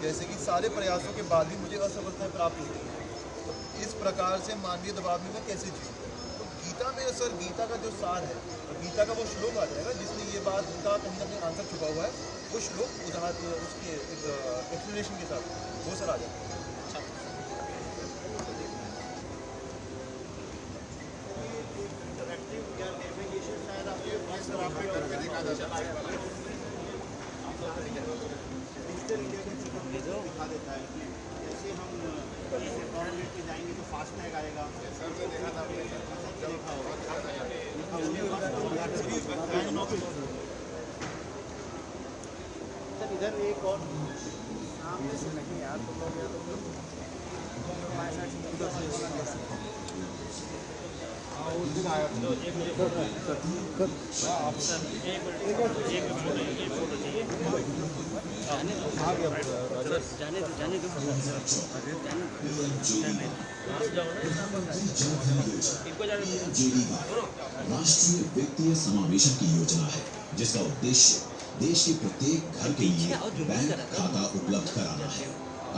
जैसे कि सारे प्रयासों के बाद भी मुझे असफलताएं प्राप्त हो रही हैं। तो इस प्रकार से मानवीय दबाव में मैं कैसे जीऊँ? तो गीता में सर, गीता का जो सार है, गीता का वो श्लोक आ जाएगा जिसमें ये बात का कहीं ना कहीं आंसर छुपा हुआ है। वो श्लोक उदाहरण उसके एक्सप्लेनेशन के साथ वो सर आ जाएगा। दिखा देता है कि जैसे हम फॉरेन गेट पे जाएंगे तो फास्ट टैग आएगा। सर ने देखा था, देखा होगा। सर इधर एक और सामने से नहीं यार, तो लोग उस दिन आया था। राष्ट्रीय वित्तीय समावेशन की योजना है जिसका उद्देश्य देश के प्रत्येक घर के लिए बैंक खाता उपलब्ध कराना है।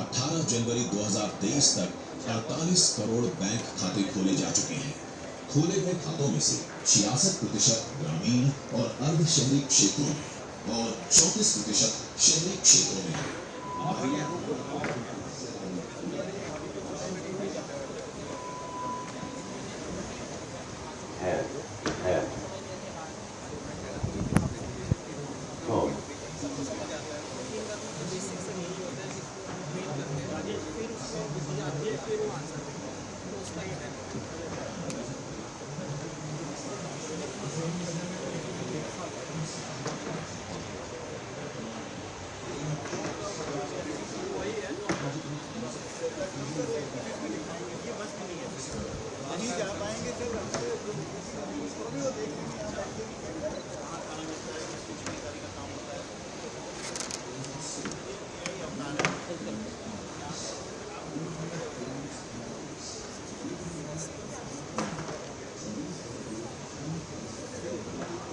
18 जनवरी 2023 तक 48 करोड़ बैंक खाते खोले जा चुके हैं। खोले गए खातों में से 66% ग्रामीण और अर्ध शहरी क्षेत्रों में और 34% शहरी क्षेत्रों में है।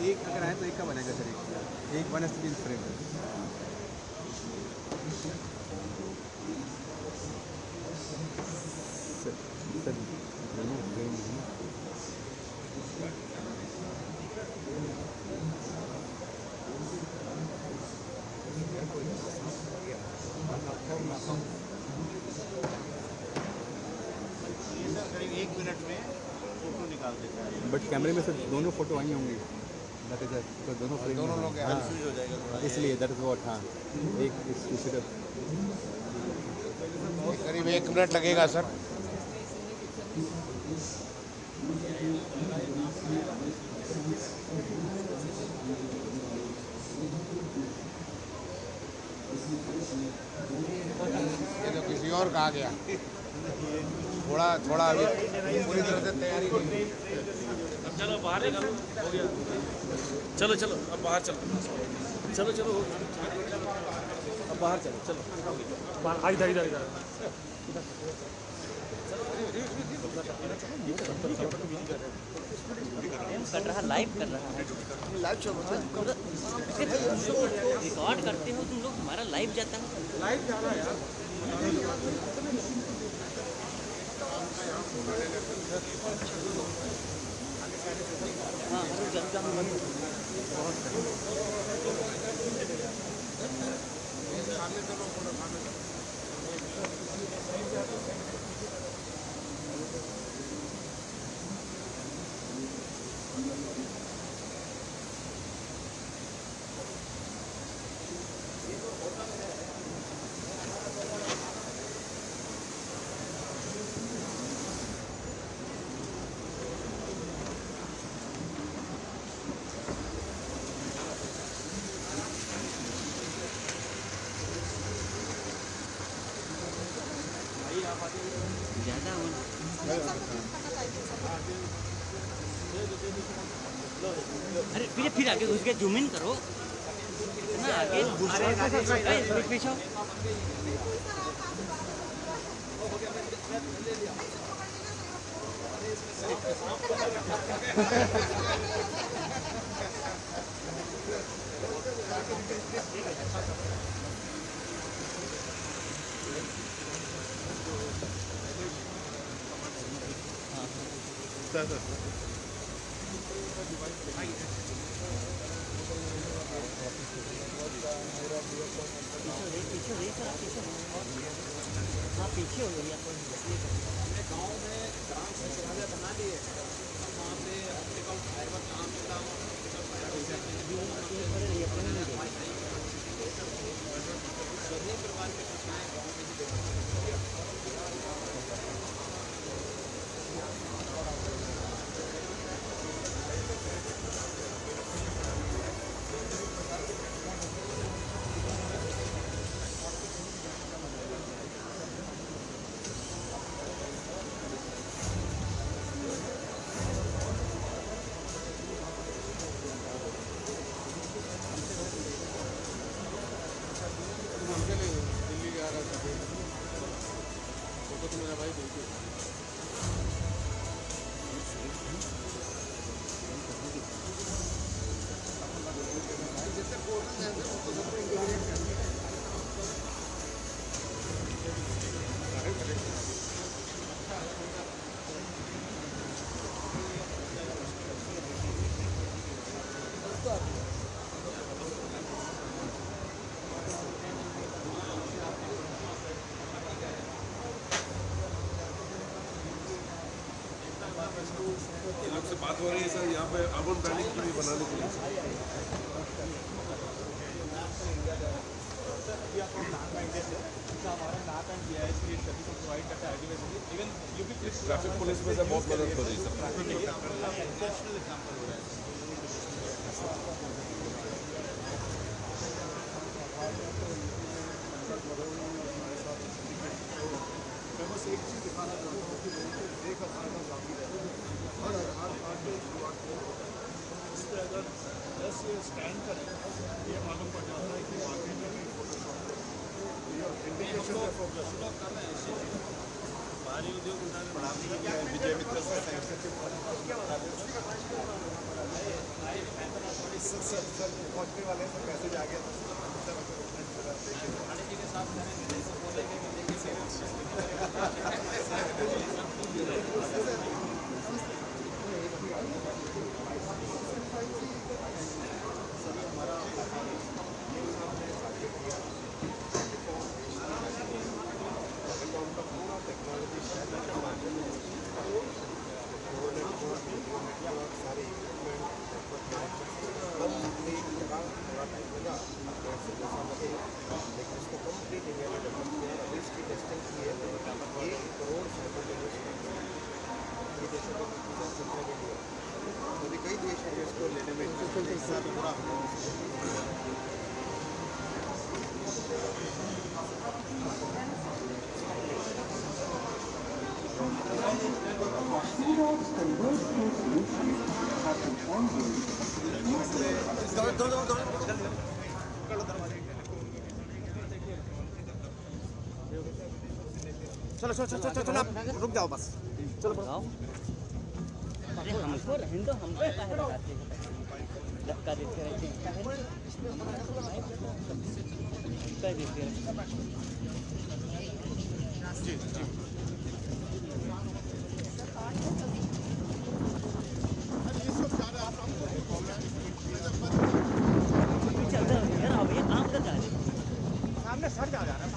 एक अगर आए तो एक का बनेगा सर, एक 1:3 फ्रेम। करीब 1 मिनट में फोटो निकाल देता है। बट कैमरे में से दोनों फोटो आई होंगी, तो दोनों फ्रेम दोनों लोग कंफ्यूज हो जाएगा थोड़ा, इसलिए दैट इज व्हाट। हाँ, एक करीब 1 मिनट लगेगा सर। ये तो किसी और का आ गया। थोड़ा अभी पूरी तरह से तैयारी नहीं। अब चलो बाहर निकलो, हो गया। चलो चलो अब बाहर चलो, चलो चलो अब बाहर चलो, चलो बाहर इधर इधर इधर कर रहा, लाइव कर रहा है, लाइव चल रहा है। रिकॉर्ड करते हो तुम लोग, हमारा लाइव जाता है, लाइव जा रहा है यार। हाँ जल्दी ज़्यादा अरे फिर आगे घुस के जूम इन करो ना, आगे पीछे पीछे हो गई गाँव में ग्राम शौचालय बना लिए, वहाँ पे ऑप्टिकल फाइबर काम मिलता है, सभी प्रकार के कठिनाई गाँव में ही देखा। इन लोग से बात हो रही है सर, यहाँ पे अर्बन प्लानिंग के लिए बनाने के लिए ट्रैफिक पुलिस में से बहुत मदद हो रही है सर। एक चीज़ दिखाना चाहूँगा कि लोगों को एक आधार का काफ़ी है, हर आधार कार्ड पे शुरुआत इस पर अगर 10 स्कैन करें ये मालूम पड़ जाता है कि वाकई में भी इंडिकेशन है प्रोग्रेस कर रहे हैं। भारी उद्योग विजय मित्र से सर पहुँचने वाले हैं, मैसेज आ गया था के साथ बोलेंगे कई देश हैं इसको लेने में पूरा चलो चलो चलो चलो आप रुक जाओ बस चलो बताओ। अरे हमको रहने दो, हमको काहे लगाते हैं, धक्का देते रहते हैं, काहे देते रहते हैं। जी जी चलते रहो यार, अब ये काम कर जा रहे सामने सर जा रहा है।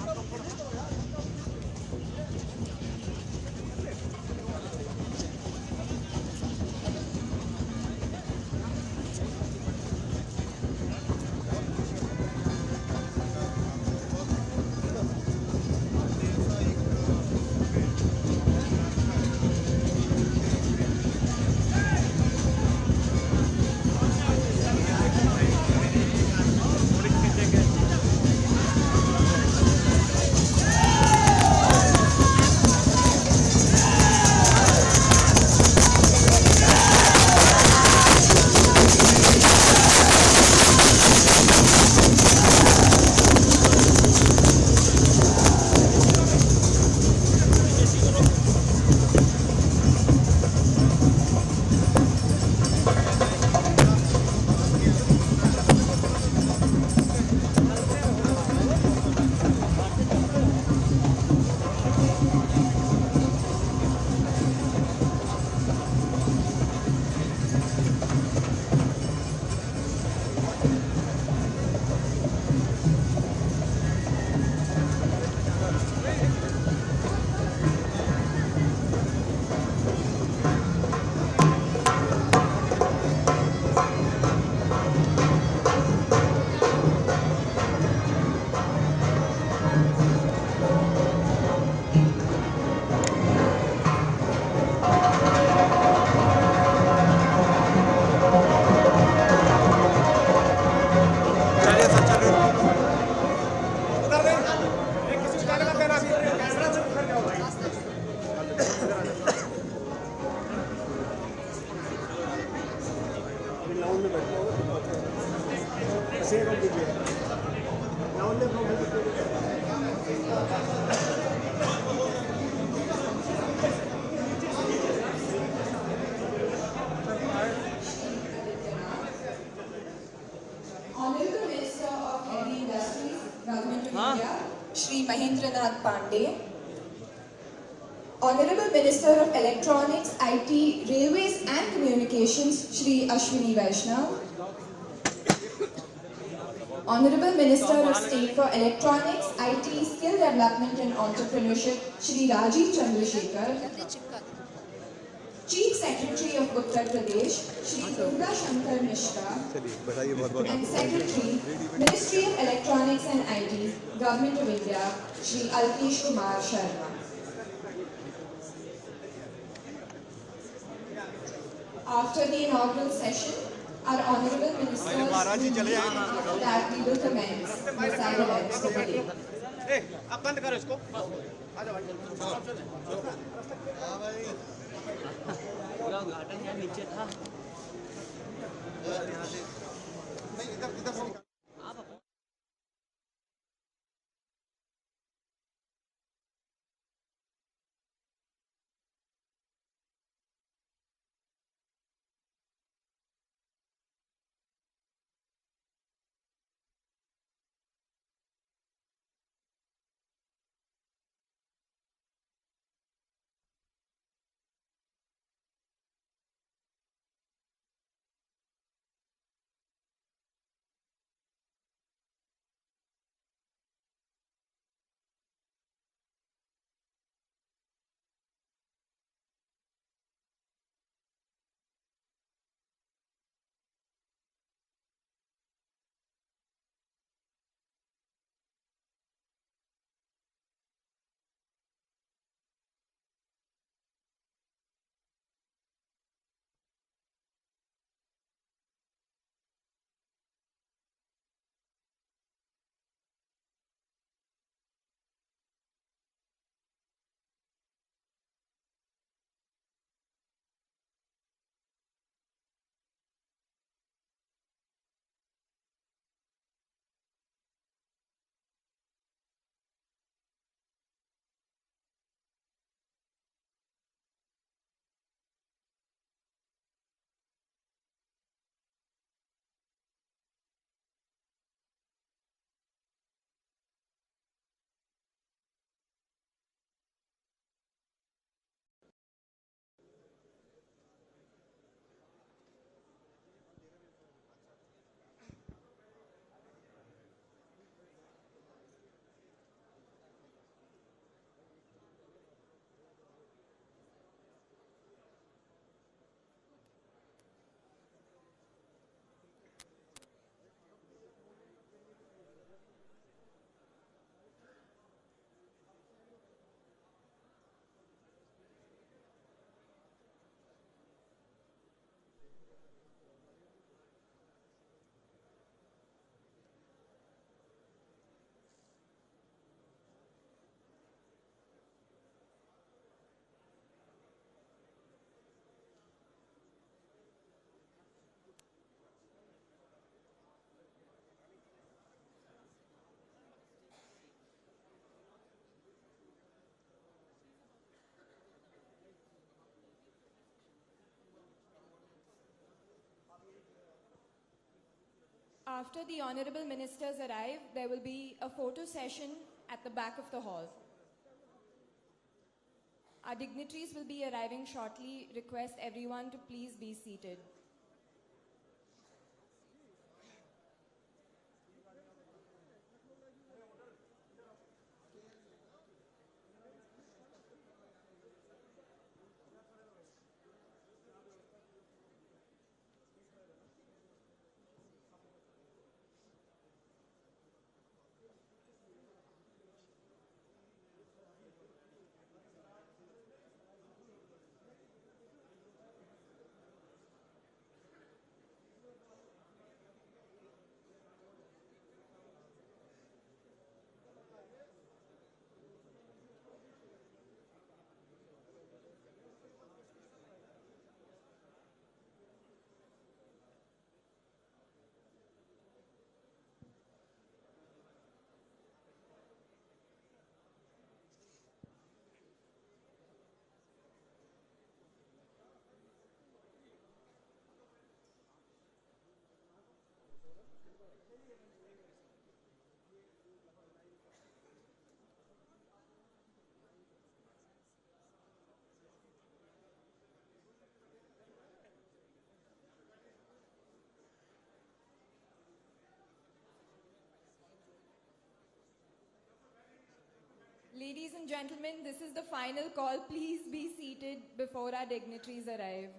Honorable Minister of Heavy Industries, Government of India, Shri Mahendranath Pandey. Honorable Minister of Electronics, IT, Railways and Communications, Shri Ashwini Vaishnav. Honorable Minister of State for Electronics, IT, Skill Development and Entrepreneurship, Shri Rajiv Chandrasekhar. Chief Secretary of Uttar Pradesh, Shri Durga Shankar Mishra. And Secretary, Ministry of Electronics and IT, Government of India, Shri Alkesh Kumar Sharma. After the inaugural session, our Honorable Ministers will that we will commence the side events of the day. पूरा उद्घाटन यहाँ नीचे था After the Honorable Ministers arrive, there will be a photo session at the back of the hall. Our dignitaries will be arriving shortly. Request everyone to please be seated. Ladies and gentlemen, this is the final call. Please be seated before our dignitaries arrive.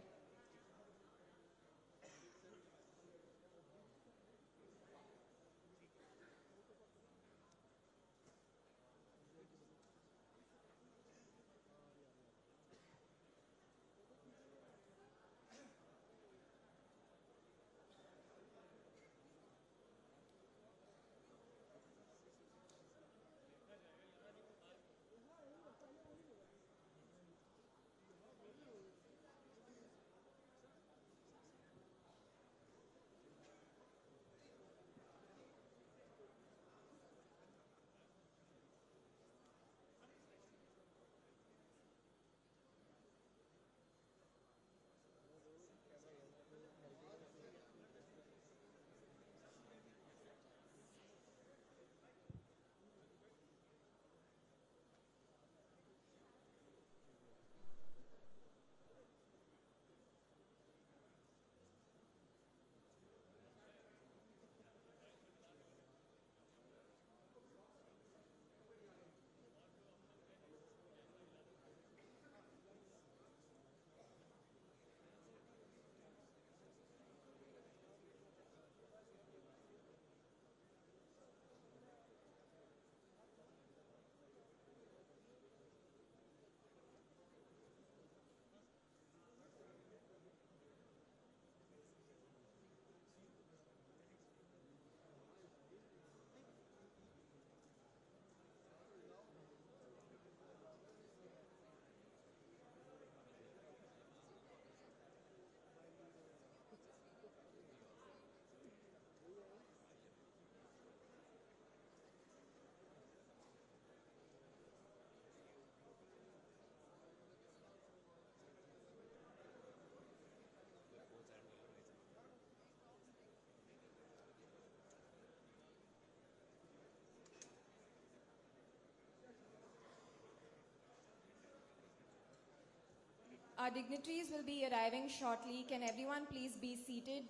Our dignitaries will be arriving shortly. Can everyone please be seated?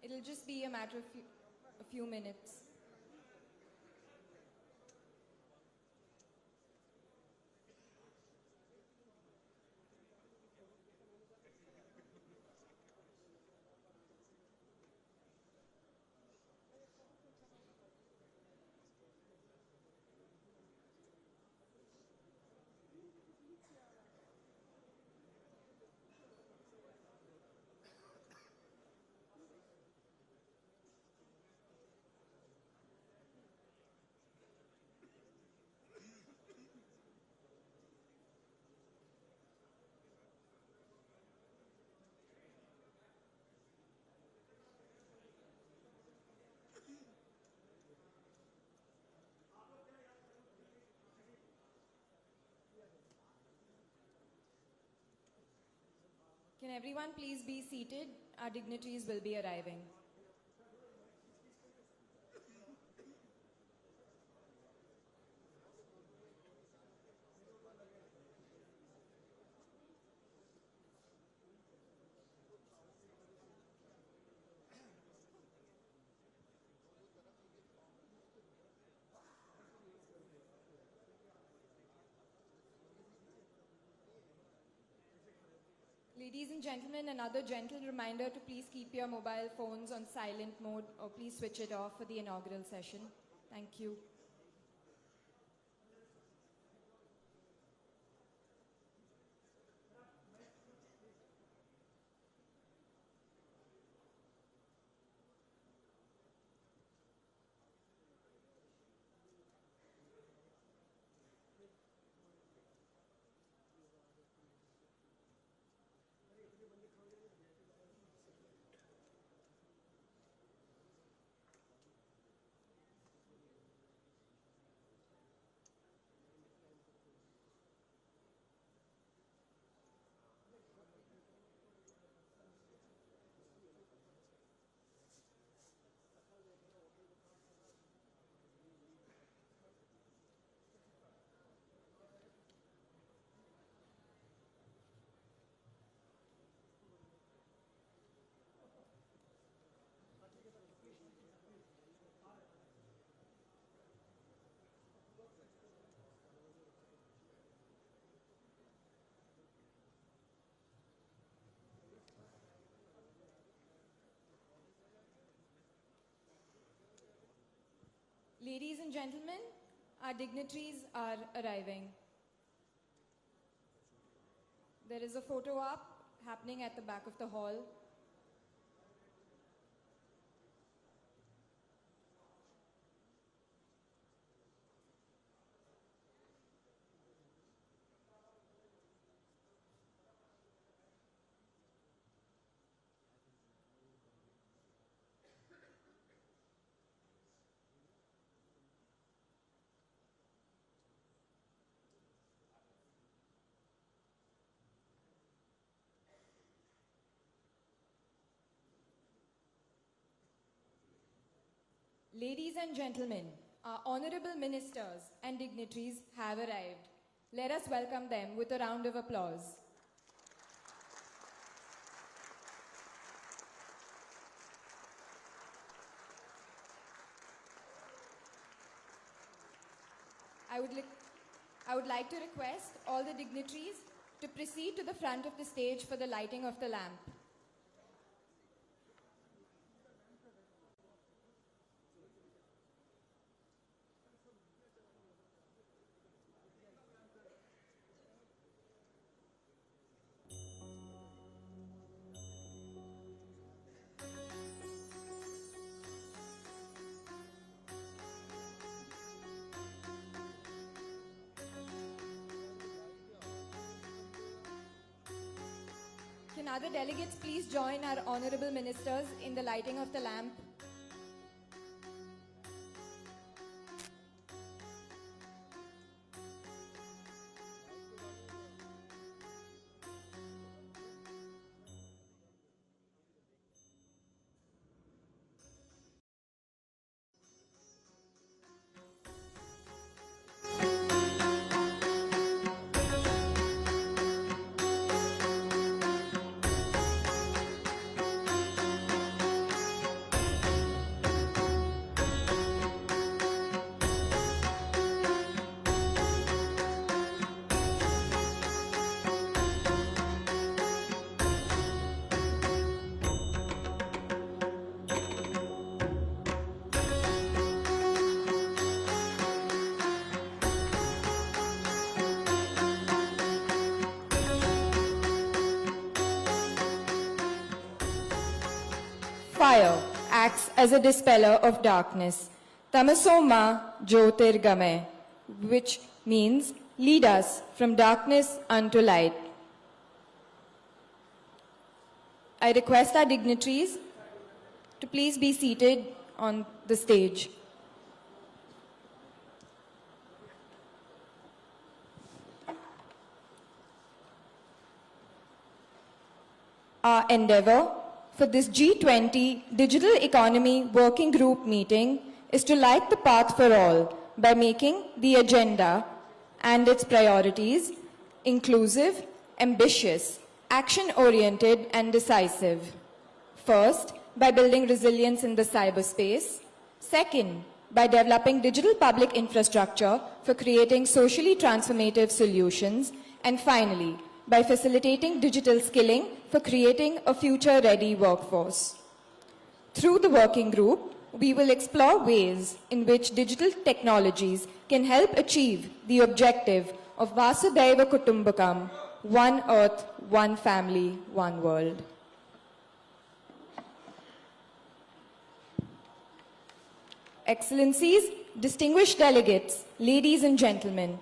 It'll just be a matter of a few minutes. Can everyone please be seated? Our dignitaries will be arriving. Ladies and gentlemen, another gentle reminder to please keep your mobile phones on silent mode or please switch it off for the inaugural session. Thank you. Ladies and gentlemen, our dignitaries are arriving. There is a photo op happening at the back of the hall. Ladies and gentlemen, our honorable ministers and dignitaries have arrived. Let us welcome them with a round of applause. I would like to request all the dignitaries to proceed to the front of the stage for the lighting of the lamp. Can other delegates please join our honorable ministers in the lighting of the lamp? Fire acts as a dispeller of darkness. Tamaso ma jyotirgamay, which means lead us from darkness unto light. I request our dignitaries to please be seated on the stage. Our endeavor for this G-20 Digital Economy Working Group meeting is to light the path for all by making the agenda and its priorities inclusive, ambitious, action-oriented and decisive. First, by building resilience in the cyberspace. Second, by developing digital public infrastructure for creating socially transformative solutions. And finally, by facilitating digital skilling for creating a future-ready workforce. Through the working group, we will explore ways in which digital technologies can help achieve the objective of Vasudhaiva Kutumbakam, one earth, one family, one world. Excellencies, distinguished delegates, ladies and gentlemen,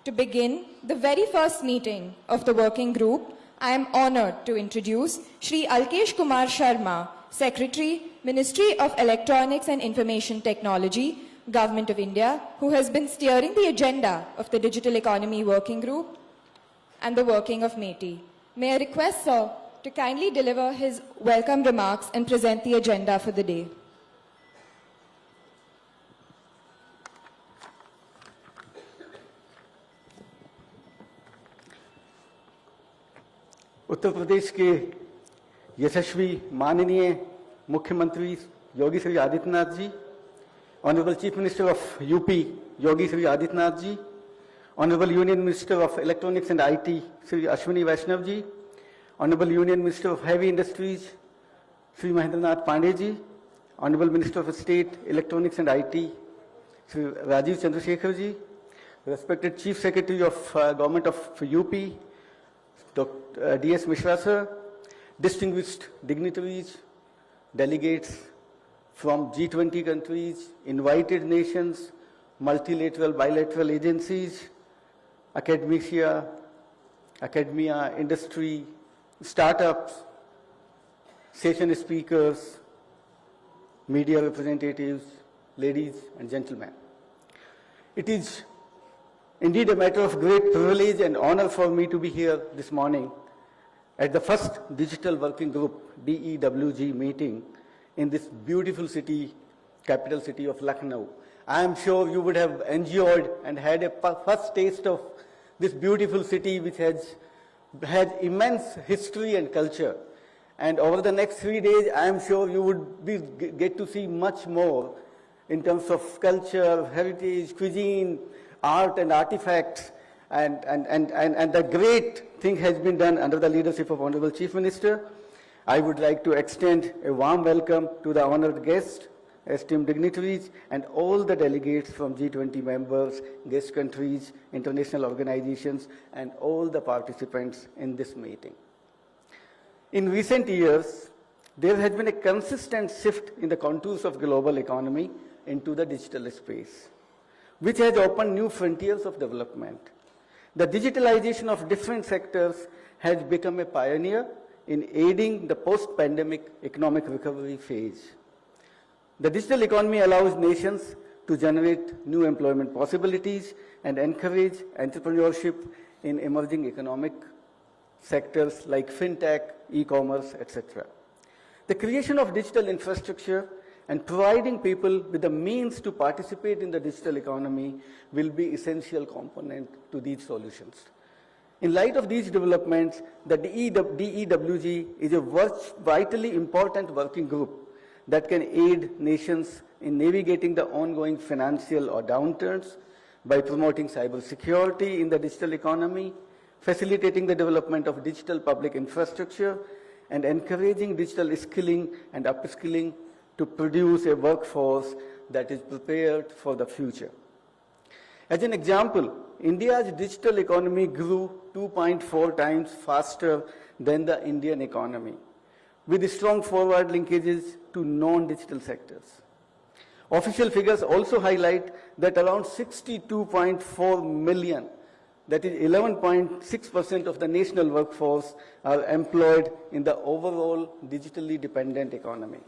to begin the very first meeting of the working group, I am honored to introduce Shri Alkesh Kumar Sharma, Secretary, Ministry of Electronics and Information Technology, Government of India, who has been steering the agenda of the Digital Economy Working Group and the working of METI. May I request, sir, to kindly deliver his welcome remarks and present the agenda for the day. Uttar Pradesh के यशस्वी माननीय मुख्यमंत्री Yogi Shri Adityanath ji, honourable chief minister of UP Yogi Shri Adityanath ji, honourable union minister of electronics and IT Shri Ashwini Vaishnaw ji, honourable union minister of heavy industries Shri Mahendra Nath Pandey ji, honourable minister of state electronics and IT Shri Rajiv Chandrasekhar ji, respected Chief Secretary of Government of UP, Dr. D.S. Mishra sir, distinguished dignitaries, delegates from G20 countries, invited nations, multilateral, bilateral agencies, academia, industry, startups, session speakers, media representatives, ladies and gentlemen. It is indeed a matter of great privilege and honor for me to be here this morning at the first Digital Working Group DEWG meeting in this beautiful city, capital city of Lucknow. I am sure you would have enjoyed and had a first taste of this beautiful city which has immense history and culture. And over the next 3 days, I am sure you would get to see much more in terms of culture, heritage, cuisine, art and artifacts. And the great thing has been done under the leadership of Honorable Chief Minister. I would like to extend a warm welcome to the honored guests, esteemed dignitaries, and all the delegates from G20 members, guest countries, international organizations, and all the participants in this meeting. In recent years, there has been a consistent shift in the contours of global economy into the digital space, which has opened new frontiers of development. The digitalization of different sectors has become a pioneer in aiding the post-pandemic economic recovery phase. The digital economy allows nations to generate new employment possibilities and encourage entrepreneurship in emerging economic sectors like fintech, e-commerce, etc. The creation of digital infrastructure and providing people with the means to participate in the digital economy will be essential component to these solutions. In light of these developments, the DEWG is a vitally important working group that can aid nations in navigating the ongoing financial or downturns by promoting cybersecurity in the digital economy, facilitating the development of digital public infrastructure, and encouraging digital skilling and upskilling to produce a workforce that is prepared for the future. As an example, India's digital economy grew 2.4 times faster than the Indian economy, with strong forward linkages to non-digital sectors. Official figures also highlight that around 62.4 million, that is 11.6% of the national workforce, are employed in the overall digitally dependent economy.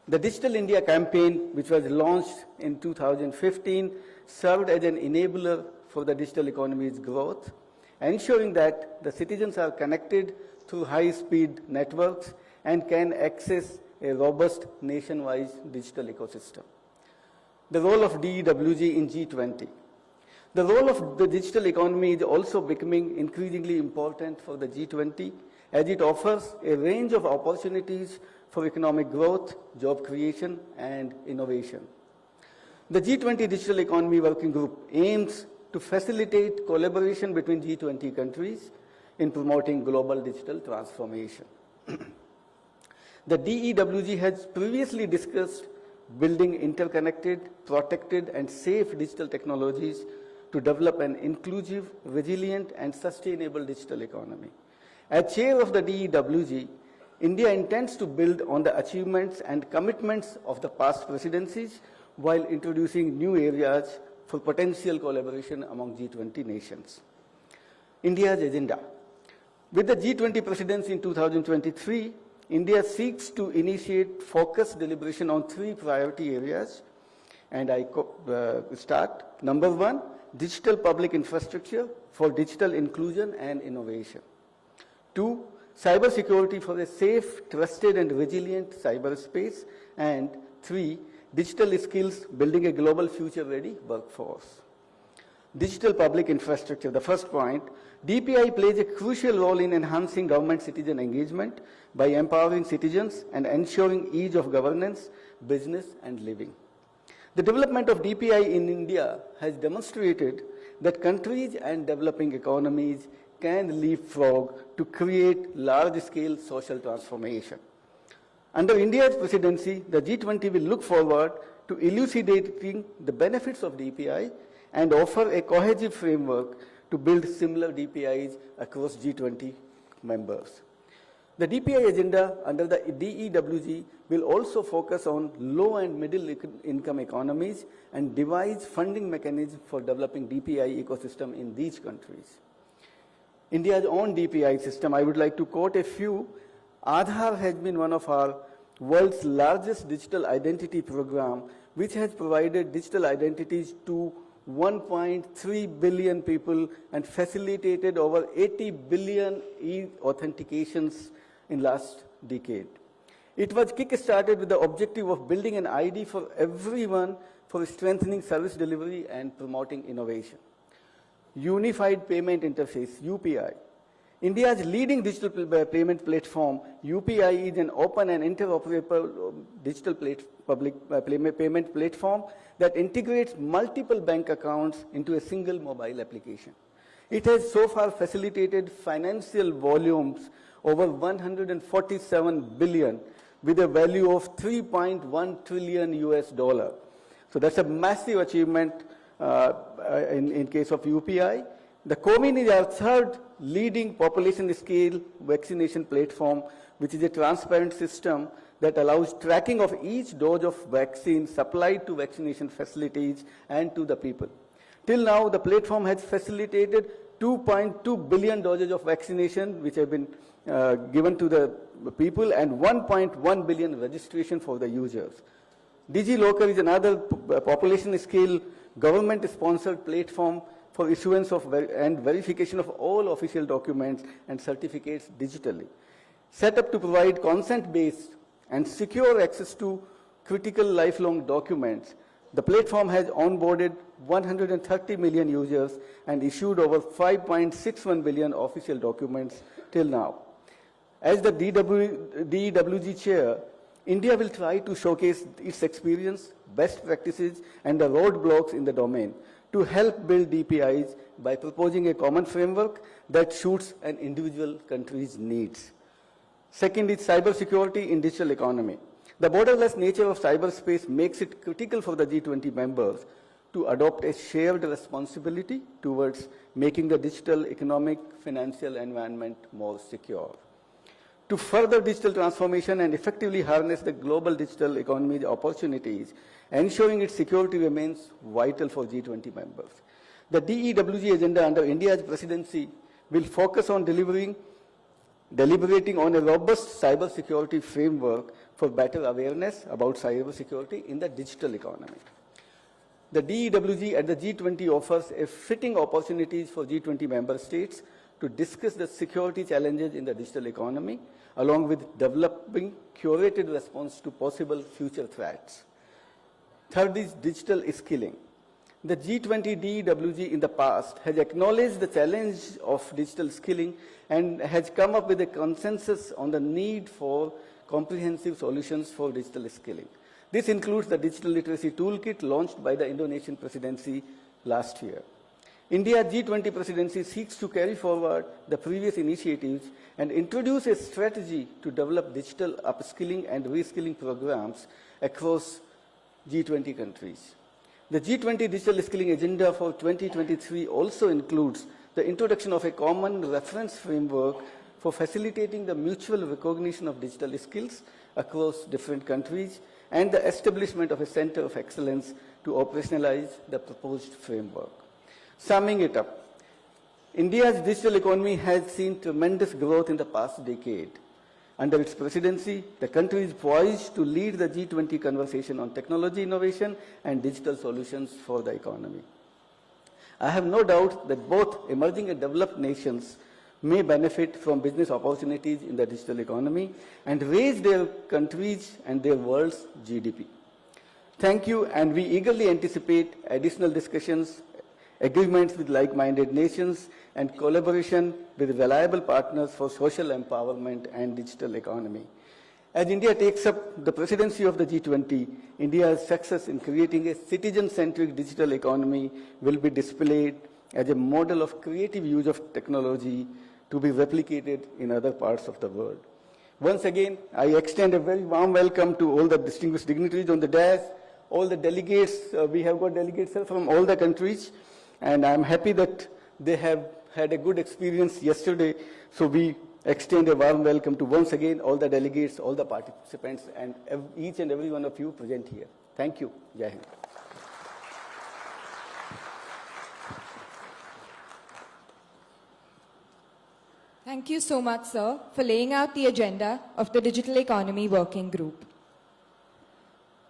The Digital India campaign, which was launched in 2015, served as an enabler for the digital economy's growth, ensuring that the citizens are connected through high-speed networks and can access a robust nationwide digital ecosystem. The role of DEWG in G20. The role of the digital economy is also becoming increasingly important for the G20 as it offers a range of opportunities for economic growth, job creation, and innovation. The G20 Digital Economy Working Group aims to facilitate collaboration between G20 countries in promoting global digital transformation. The DEWG has previously discussed building interconnected, protected, and safe digital technologies to develop an inclusive, resilient, and sustainable digital economy. As chair of the DEWG, India intends to build on the achievements and commitments of the past presidencies while introducing new areas for potential collaboration among G20 nations. India's agenda. With the G20 presidency in 2023, India seeks to initiate focused deliberation on 3 priority areas, and I start. Number 1, digital public infrastructure for digital inclusion and innovation. 2, cybersecurity for a safe, trusted, and resilient cyberspace. And 3, digital skills, building a global future-ready workforce. Digital public infrastructure, the first point. DPI plays a crucial role in enhancing government-citizen engagement by empowering citizens and ensuring ease of governance, business, and living. The development of DPI in India has demonstrated that countries and developing economies can leapfrog to create large-scale social transformation. Under India's presidency, the G20 will look forward to elucidating the benefits of DPI and offer a cohesive framework to build similar DPIs across G20 members. The DPI agenda under the DEWG will also focus on low and middle income economies and devise funding mechanisms for developing DPI ecosystem in these countries. India's own DPI system, I would like to quote a few. Aadhaar has been one of our world's largest digital identity program, which has provided digital identities to 1.3 billion people and facilitated over 80 billion e-authentications in last decade. It was kick-started with the objective of building an ID for everyone for strengthening service delivery and promoting innovation. Unified Payment Interface, UPI. India's leading digital payment platform, UPI is an open and interoperable digital payment platform that integrates multiple bank accounts into a single mobile application. It has so far facilitated financial volumes over 147 billion with a value of 3.1 trillion US dollar. So that's a massive achievement in case of UPI. The COMIN is our third leading population scale vaccination platform, which is a transparent system that allows tracking of each dose of vaccine supplied to vaccination facilities and to the people. Till now, the platform has facilitated 2.2 billion doses of vaccination, which have been given to the people, and 1.1 billion registration for the users. DigiLocker is another population scale government-sponsored platform for issuance of and verification of all official documents and certificates digitally. Set up to provide consent-based and secure access to critical lifelong documents, the platform has onboarded 130 million users and issued over 5.61 billion official documents till now. As the DEWG chair, India will try to showcase its experience, best practices, and the roadblocks in the domain to help build DPIs by proposing a common framework that suits an individual country's needs. Second is cybersecurity in digital economy. The borderless nature of cyberspace makes it critical for the G20 members to adopt a shared responsibility towards making the digital economic financial environment more secure. To further digital transformation and effectively harness the global digital economy's opportunities, ensuring its security remains vital for G20 members. The DEWG agenda under India's presidency will focus on deliberating on a robust cybersecurity framework for better awareness about cybersecurity in the digital economy. The DEWG at the G20 offers a fitting opportunities for G20 member states to discuss the security challenges in the digital economy, along with developing curated response to possible future threats. Third is digital skilling. The G20 DEWG in the past has acknowledged the challenge of digital skilling and has come up with a consensus on the need for comprehensive solutions for digital skilling. This includes the Digital Literacy Toolkit launched by the Indonesian presidency last year. India's G20 presidency seeks to carry forward the previous initiatives and introduce a strategy to develop digital upskilling and reskilling programs across G20 countries. The G20 Digital Skilling Agenda for 2023 also includes the introduction of a common reference framework for facilitating the mutual recognition of digital skills across different countries and the establishment of a center of excellence to operationalize the proposed framework. Summing it up, India's digital economy has seen tremendous growth in the past decade. Under its presidency, the country is poised to lead the G20 conversation on technology innovation and digital solutions for the economy. I have no doubt that both emerging and developed nations may benefit from business opportunities in the digital economy and raise their countries and their world's GDP. Thank you, and we eagerly anticipate additional discussions, agreements with like-minded nations, and collaboration with reliable partners for social empowerment and digital economy. As India takes up the presidency of the G20, India's success in creating a citizen-centric digital economy will be displayed as a model of creative use of technology to be replicated in other parts of the world. Once again, I extend a very warm welcome to all the distinguished dignitaries on the dais, all the delegates. We have got delegates from all the countries, and I'm happy that they have had a good experience yesterday. So we extend a warm welcome to once again all the delegates, all the participants, and each and every one of you present here. Thank you. Jai Hind. Thank you so much, sir, for laying out the agenda of the Digital Economy Working Group.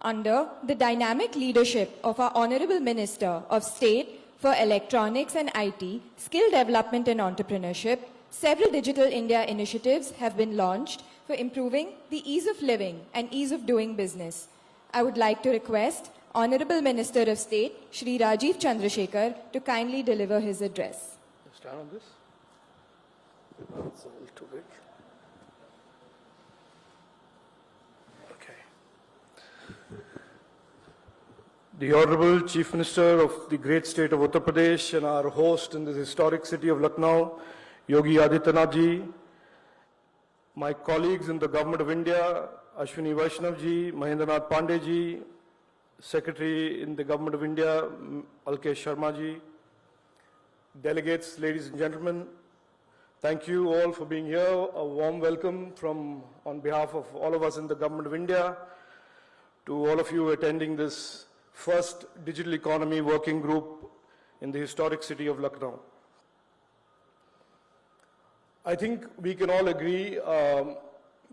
Under the dynamic leadership of our Honorable Minister of State for Electronics and IT, Skill Development and Entrepreneurship, several Digital India initiatives have been launched for improving the ease of living and ease of doing business. I would like to request Honorable Minister of State, Shri Rajiv Chandrasekhar, to kindly deliver his address. Stand on this. It's a little too big. Okay. The Honorable Chief Minister of the great state of Uttar Pradesh and our host in this historic city of Lucknow, Yogi Adityanath ji, my colleagues in the Government of India, Ashwini Vaishnav ji, Mahendranath Pandey ji, Secretary in the Government of India, Alkesh Sharma ji, delegates, ladies and gentlemen, thank you all for being here. A warm welcome on behalf of all of us in the Government of India to all of you attending this first Digital Economy Working Group in the historic city of Lucknow. I think we can all agree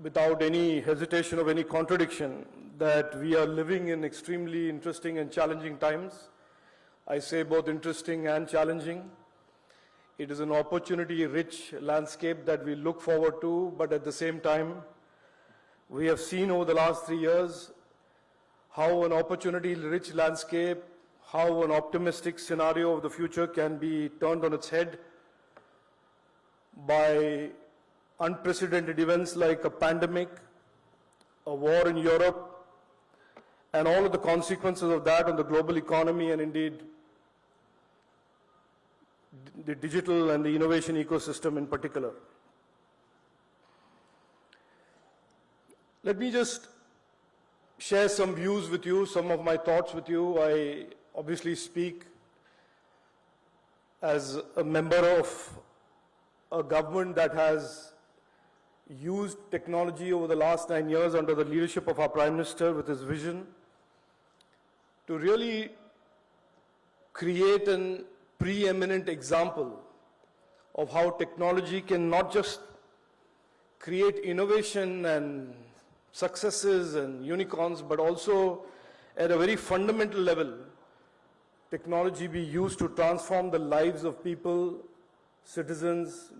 without any hesitation or any contradiction that we are living in extremely interesting and challenging times. I say both interesting and challenging. It is an opportunity-rich landscape that we look forward to, but at the same time, we have seen over the last 3 years how an opportunity-rich landscape, how an optimistic scenario of the future can be turned on its head by unprecedented events like a pandemic, a war in Europe, and all of the consequences of that on the global economy and indeed the digital and the innovation ecosystem in particular. Let me just share some views with you, some of my thoughts with you. I obviously speak as a member of a government that has used technology over the last 9 years under the leadership of our Prime Minister with his vision to really create an preeminent example of how technology can not just create innovation and successes and unicorns, but also at a very fundamental level, technology be used to transform the lives of people, citizens,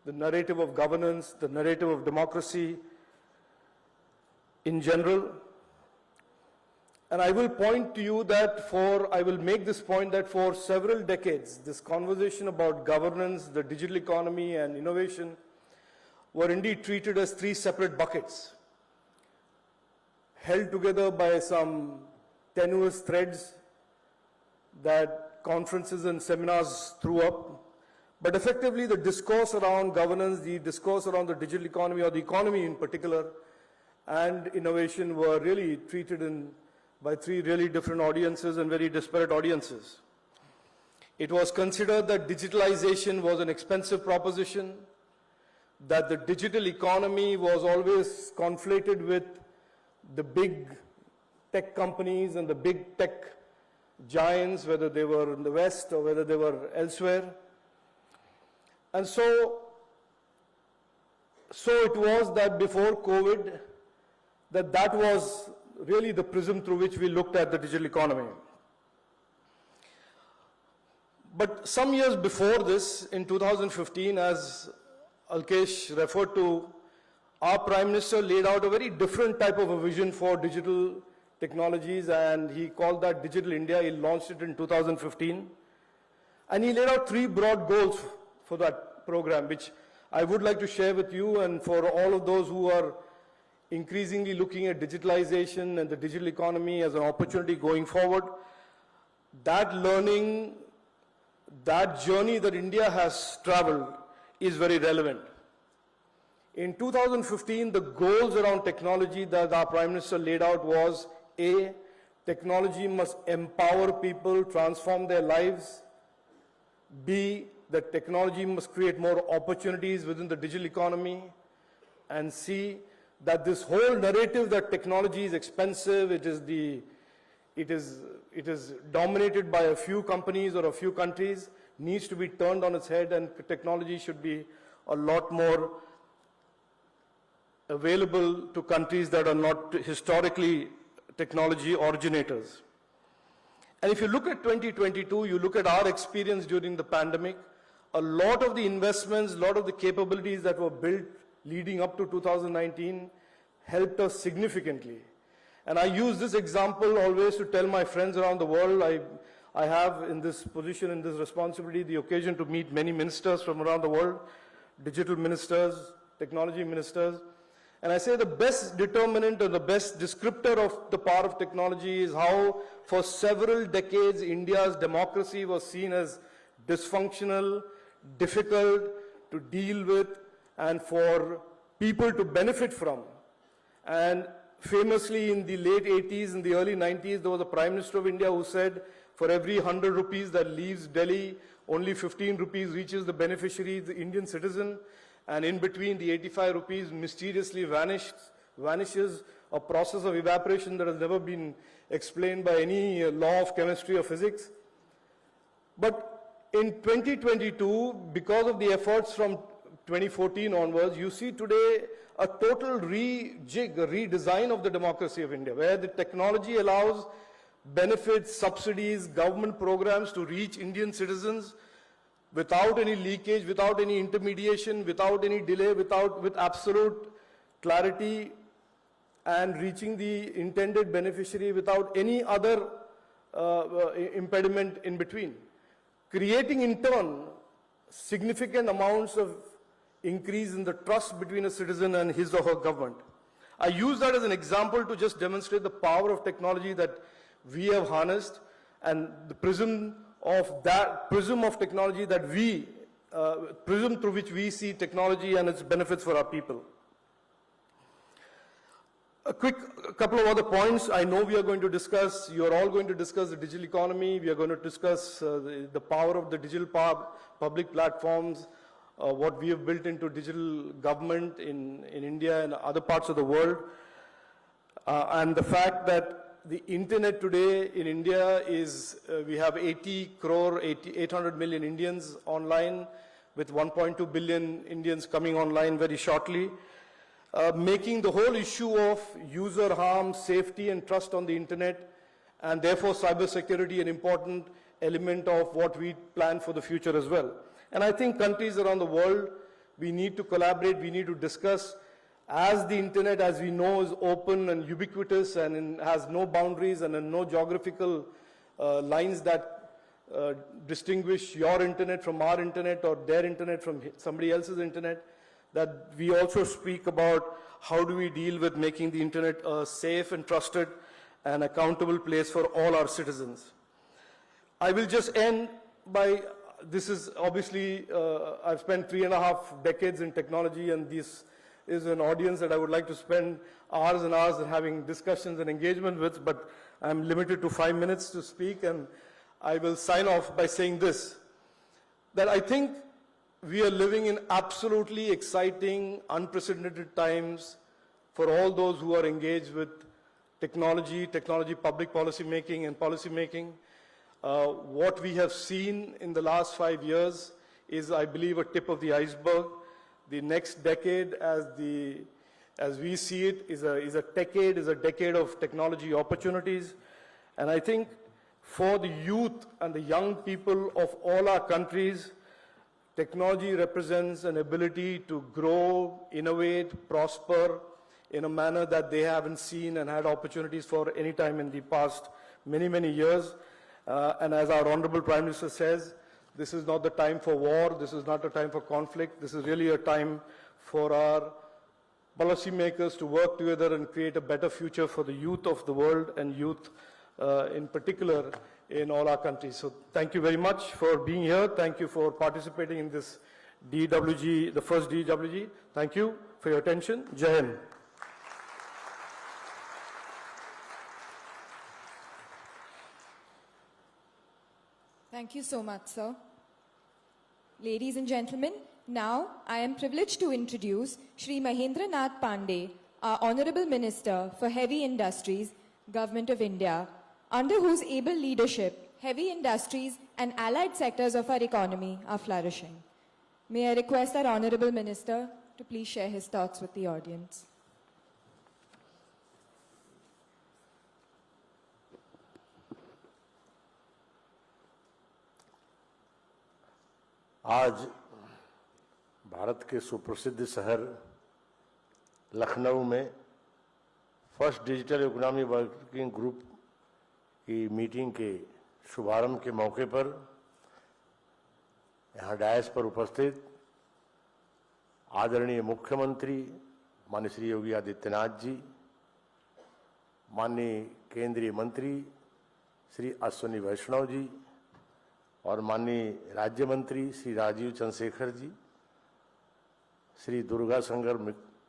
the narrative of governance, the narrative of democracy in general. And I will point to you that I will make this point that for several decades, this conversation about governance, the digital economy and innovation were indeed treated as 3 separate buckets, held together by some tenuous threads that conferences and seminars threw up. But effectively, the discourse around governance, the discourse around the digital economy or the economy in particular, and innovation were really treated by 3 really different audiences and very disparate audiences. It was considered that digitalization was an expensive proposition, that the digital economy was always conflated with the big tech companies and the big tech giants, whether they were in the West or whether they were elsewhere. And so it was that before COVID, that was really the prism through which we looked at the digital economy. But some years before this, in 2015, as Alkesh referred to, our Prime Minister laid out a very different type of a vision for digital technologies, and he called that Digital India. He launched it in 2015. And he laid out 3 broad goals for that program, which I would like to share with you and for all of those who are increasingly looking at digitalization and the digital economy as an opportunity going forward. That learning, that journey that India has traveled is very relevant. In 2015, the goals around technology that our Prime Minister laid out was A, technology must empower people, transform their lives. B, that technology must create more opportunities within the digital economy. And C, that this whole narrative that technology is expensive, it is dominated by a few companies or a few countries, needs to be turned on its head, and technology should be a lot more available to countries that are not historically technology originators. And if you look at 2022, you look at our experience during the pandemic, a lot of the investments, a lot of the capabilities that were built leading up to 2019 helped us significantly. And I use this example always to tell my friends around the world. I have in this position, in this responsibility, the occasion to meet many ministers from around the world, digital ministers, technology ministers. And I say the best determinant or the best descriptor of the power of technology is how for several decades India's democracy was seen as dysfunctional, difficult to deal with, and for people to benefit from. And famously in the late 80s and the early 90s, there was a Prime Minister of India who said, for every 100 rupees that leaves Delhi, only 15 rupees reaches the beneficiary, the Indian citizen, and in between the 85 rupees mysteriously vanishes, a process of evaporation that has never been explained by any law of chemistry or physics. But in 2022, because of the efforts from 2014 onwards, you see today a total rejig, a redesign of the democracy of India, where the technology allows benefits, subsidies, government programs to reach Indian citizens without any leakage, without any intermediation, without any delay, with absolute clarity, and reaching the intended beneficiary without any other impediment in between. Creating in turn significant amounts of increase in the trust between a citizen and his or her government. I use that as an example to just demonstrate the power of technology that we have harnessed, and the prism of technology that prism through which we see technology and its benefits for our people. A couple of other points I know we are going to discuss. You are all going to discuss the digital economy. We are going to discuss the power of the digital public platforms, what we have built into digital government in India and other parts of the world, and the fact that the internet today in India is, we have 800 million Indians online, with 1.2 billion Indians coming online very shortly, making the whole issue of user harm, safety and trust on the internet, and therefore cybersecurity an important element of what we plan for the future as well. And I think countries around the world, we need to collaborate, we need to discuss. As the internet, as we know, is open and ubiquitous and has no boundaries and no geographical lines that distinguish your internet from our internet or their internet from somebody else's internet, that we also speak about how do we deal with making the internet a safe and trusted and accountable place for all our citizens. I will just end by, this is obviously, I've spent 3.5 decades in technology, and this is an audience that I would like to spend hours and hours having discussions and engagement with, but I'm limited to 5 minutes to speak, and I will sign off by saying this, that I think we are living in absolutely exciting, unprecedented times for all those who are engaged with technology public policy making and policy making. What we have seen in the last 5 years is, I believe, a tip of the iceberg. The next decade, as we see it, is a decade of technology opportunities. And I think for the youth and the young people of all our countries, technology represents an ability to grow, innovate, prosper in a manner that they haven't seen and had opportunities for any time in the past many, many years. And as our Honorable Prime Minister says, this is not the time for war, this is not a time for conflict, this is really a time for our policymakers to work together and create a better future for the youth of the world and youth in particular in all our countries. So thank you very much for being here. Thank you for participating in this DWG, the first DWG. Thank you for your attention. Jai Hind. Thank you so much, sir. Ladies and gentlemen, now I am privileged to introduce Shri Mahendra Nath Pandey, our Honorable Minister for Heavy Industries, Government of India, under whose able leadership, heavy industries and allied sectors of our economy are flourishing. May I request our Honorable Minister to please share his thoughts with the audience. आज भारत के सुप्रसिद्ध शहर लखनऊ में first digital economy working group की meeting के शुभारंभ के मौके पर यहाँ डायस पर उपस्थित आदरणीय मुख्यमंत्री माननीय श्री योगी आदित्यनाथ जी, माननीय केंद्रीय मंत्री श्री अश्विनी वैष्णव जी और माननीय राज्य मंत्री श्री राजीव चंद्रशेखर जी, श्री दुर्गा शंकर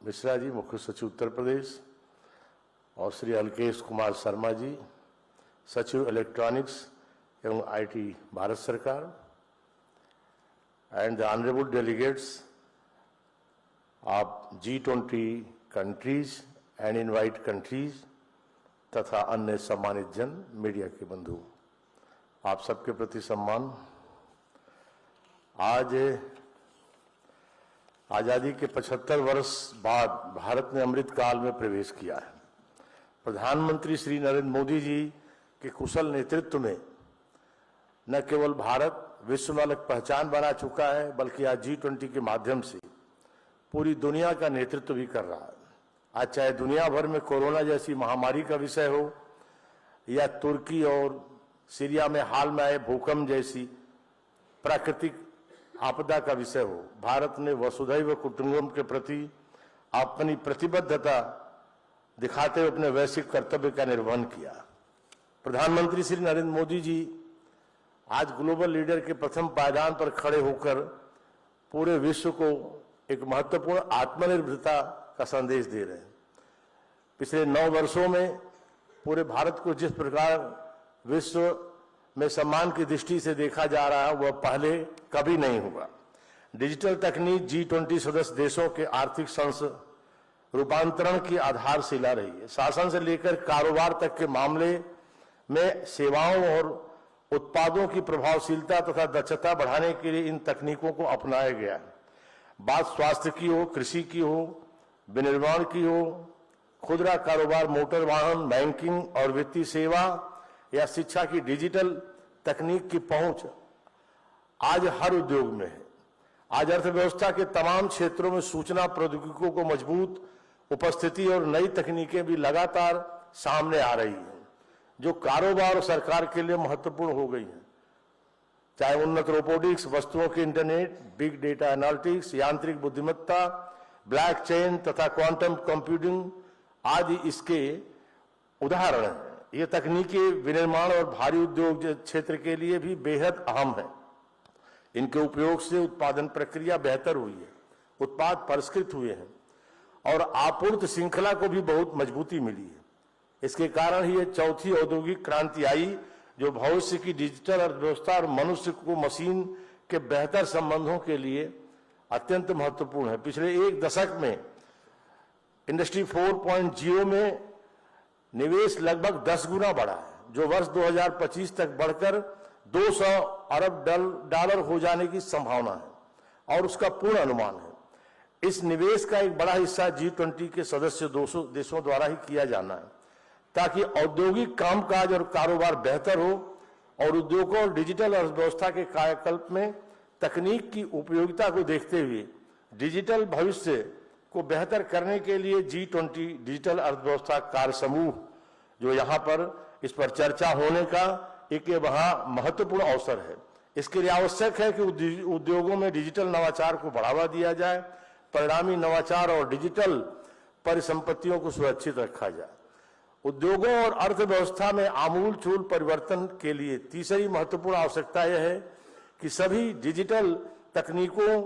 मिश्रा जी मुख्य सचिव उत्तर प्रदेश और श्री अलकेश कुमार शर्मा जी सचिव इलेक्ट्रॉनिक्स एवं आईटी भारत सरकार, and the honourable delegates of G20 countries and invite countries तथा अन्य सम्मानित जन, मीडिया के बंधु, आप सबके प्रति सम्मान। आज आजादी के 75 वर्ष बाद भारत ने अमृत काल में प्रवेश किया है। प्रधानमंत्री श्री नरेंद्र मोदी जी के कुशल नेतृत्व में न केवल भारत विश्व में अलग पहचान बना चुका है, बल्कि आज G20 के माध्यम से पूरी दुनिया का नेतृत्व भी कर रहा है। आज चाहे दुनिया भर में कोरोना जैसी महामारी का विषय हो या तुर्की और सीरिया में हाल में आए भूकंप जैसी प्राकृतिक आपदा का विषय हो, भारत ने वसुधैव कुटुंबकम के प्रति अपनी प्रतिबद्धता दिखाते हुए अपने वैश्विक कर्तव्य का निर्वहन किया। प्रधानमंत्री श्री नरेंद्र मोदी जी आज ग्लोबल लीडर के प्रथम पायदान पर खड़े होकर पूरे विश्व को एक महत्वपूर्ण आत्मनिर्भरता का संदेश दे रहे हैं। पिछले 9 वर्षों में पूरे भारत को जिस प्रकार विश्व में सम्मान की दृष्टि से देखा जा रहा है, वह पहले कभी नहीं हुआ। डिजिटल तकनीक G20 सदस्य देशों के आर्थिक रूपांतरण की आधारशिला रही है। शासन से लेकर कारोबार तक के मामले में सेवाओं और उत्पादों की प्रभावशीलता तथा दक्षता बढ़ाने के लिए इन तकनीकों को अपनाया गया है। बात स्वास्थ्य की हो, कृषि की हो, विनिर्माण की हो, खुदरा कारोबार, मोटर वाहन, बैंकिंग और वित्तीय सेवा या शिक्षा की डिजिटल तकनीक की पहुंच आज हर उद्योग में है। आज अर्थव्यवस्था के तमाम क्षेत्रों में सूचना प्रौद्योगिकियों को मजबूत उपस्थिति और नई तकनीकें भी लगातार सामने आ रही हैं, जो कारोबार और सरकार के लिए महत्वपूर्ण हो गई हैं। चाहे उन्नत रोबोटिक्स, वस्तुओं के इंटरनेट, बिग डेटा एनालिटिक्स, यांत्रिक बुद्धिमत्ता, ब्लॉकचेन तथा क्वांटम कंप्यूटिंग आदि इसके उदाहरण हैं। ये तकनीकी विनिर्माण और भारी उद्योग क्षेत्र के लिए भी बेहद अहम है। इनके उपयोग से उत्पादन प्रक्रिया बेहतर हुई है, उत्पाद परिष्कृत हुए हैं और आपूर्ति श्रृंखला को भी बहुत मजबूती मिली है। इसके कारण ही ये चौथी औद्योगिक क्रांति आई, जो भविष्य की डिजिटल अर्थव्यवस्था और मनुष्य को मशीन के बेहतर संबंधों के लिए अत्यंत महत्वपूर्ण है। पिछले एक दशक में इंडस्ट्री 4.0 में निवेश लगभग 10 गुना बढ़ा है, जो वर्ष 2025 तक बढ़कर 200 अरब डॉलर हो जाने की संभावना है और उसका पूर्ण अनुमान है। इस निवेश का एक बड़ा हिस्सा G20 के सदस्य देशों द्वारा ही किया जाना है, ताकि औद्योगिक कामकाज और कारोबार बेहतर हो और उद्योगों और डिजिटल अर्थव्यवस्था के कायाकल्प में तकनीक की उपयोगिता को देखते हुए डिजिटल भविष्य को बेहतर करने के लिए G20 डिजिटल अर्थव्यवस्था कार्य समूह, जो यहाँ पर इस पर चर्चा होने का एक वहाँ महत्वपूर्ण अवसर है। इसके लिए आवश्यक है कि उद्योगों में डिजिटल नवाचार को बढ़ावा दिया जाए, परिणामी नवाचार और डिजिटल परिसंपत्तियों को सुरक्षित रखा जाए। उद्योगों और अर्थव्यवस्था में आमूलचूल परिवर्तन के लिए तीसरी महत्वपूर्ण आवश्यकता यह है कि सभी डिजिटल तकनीकों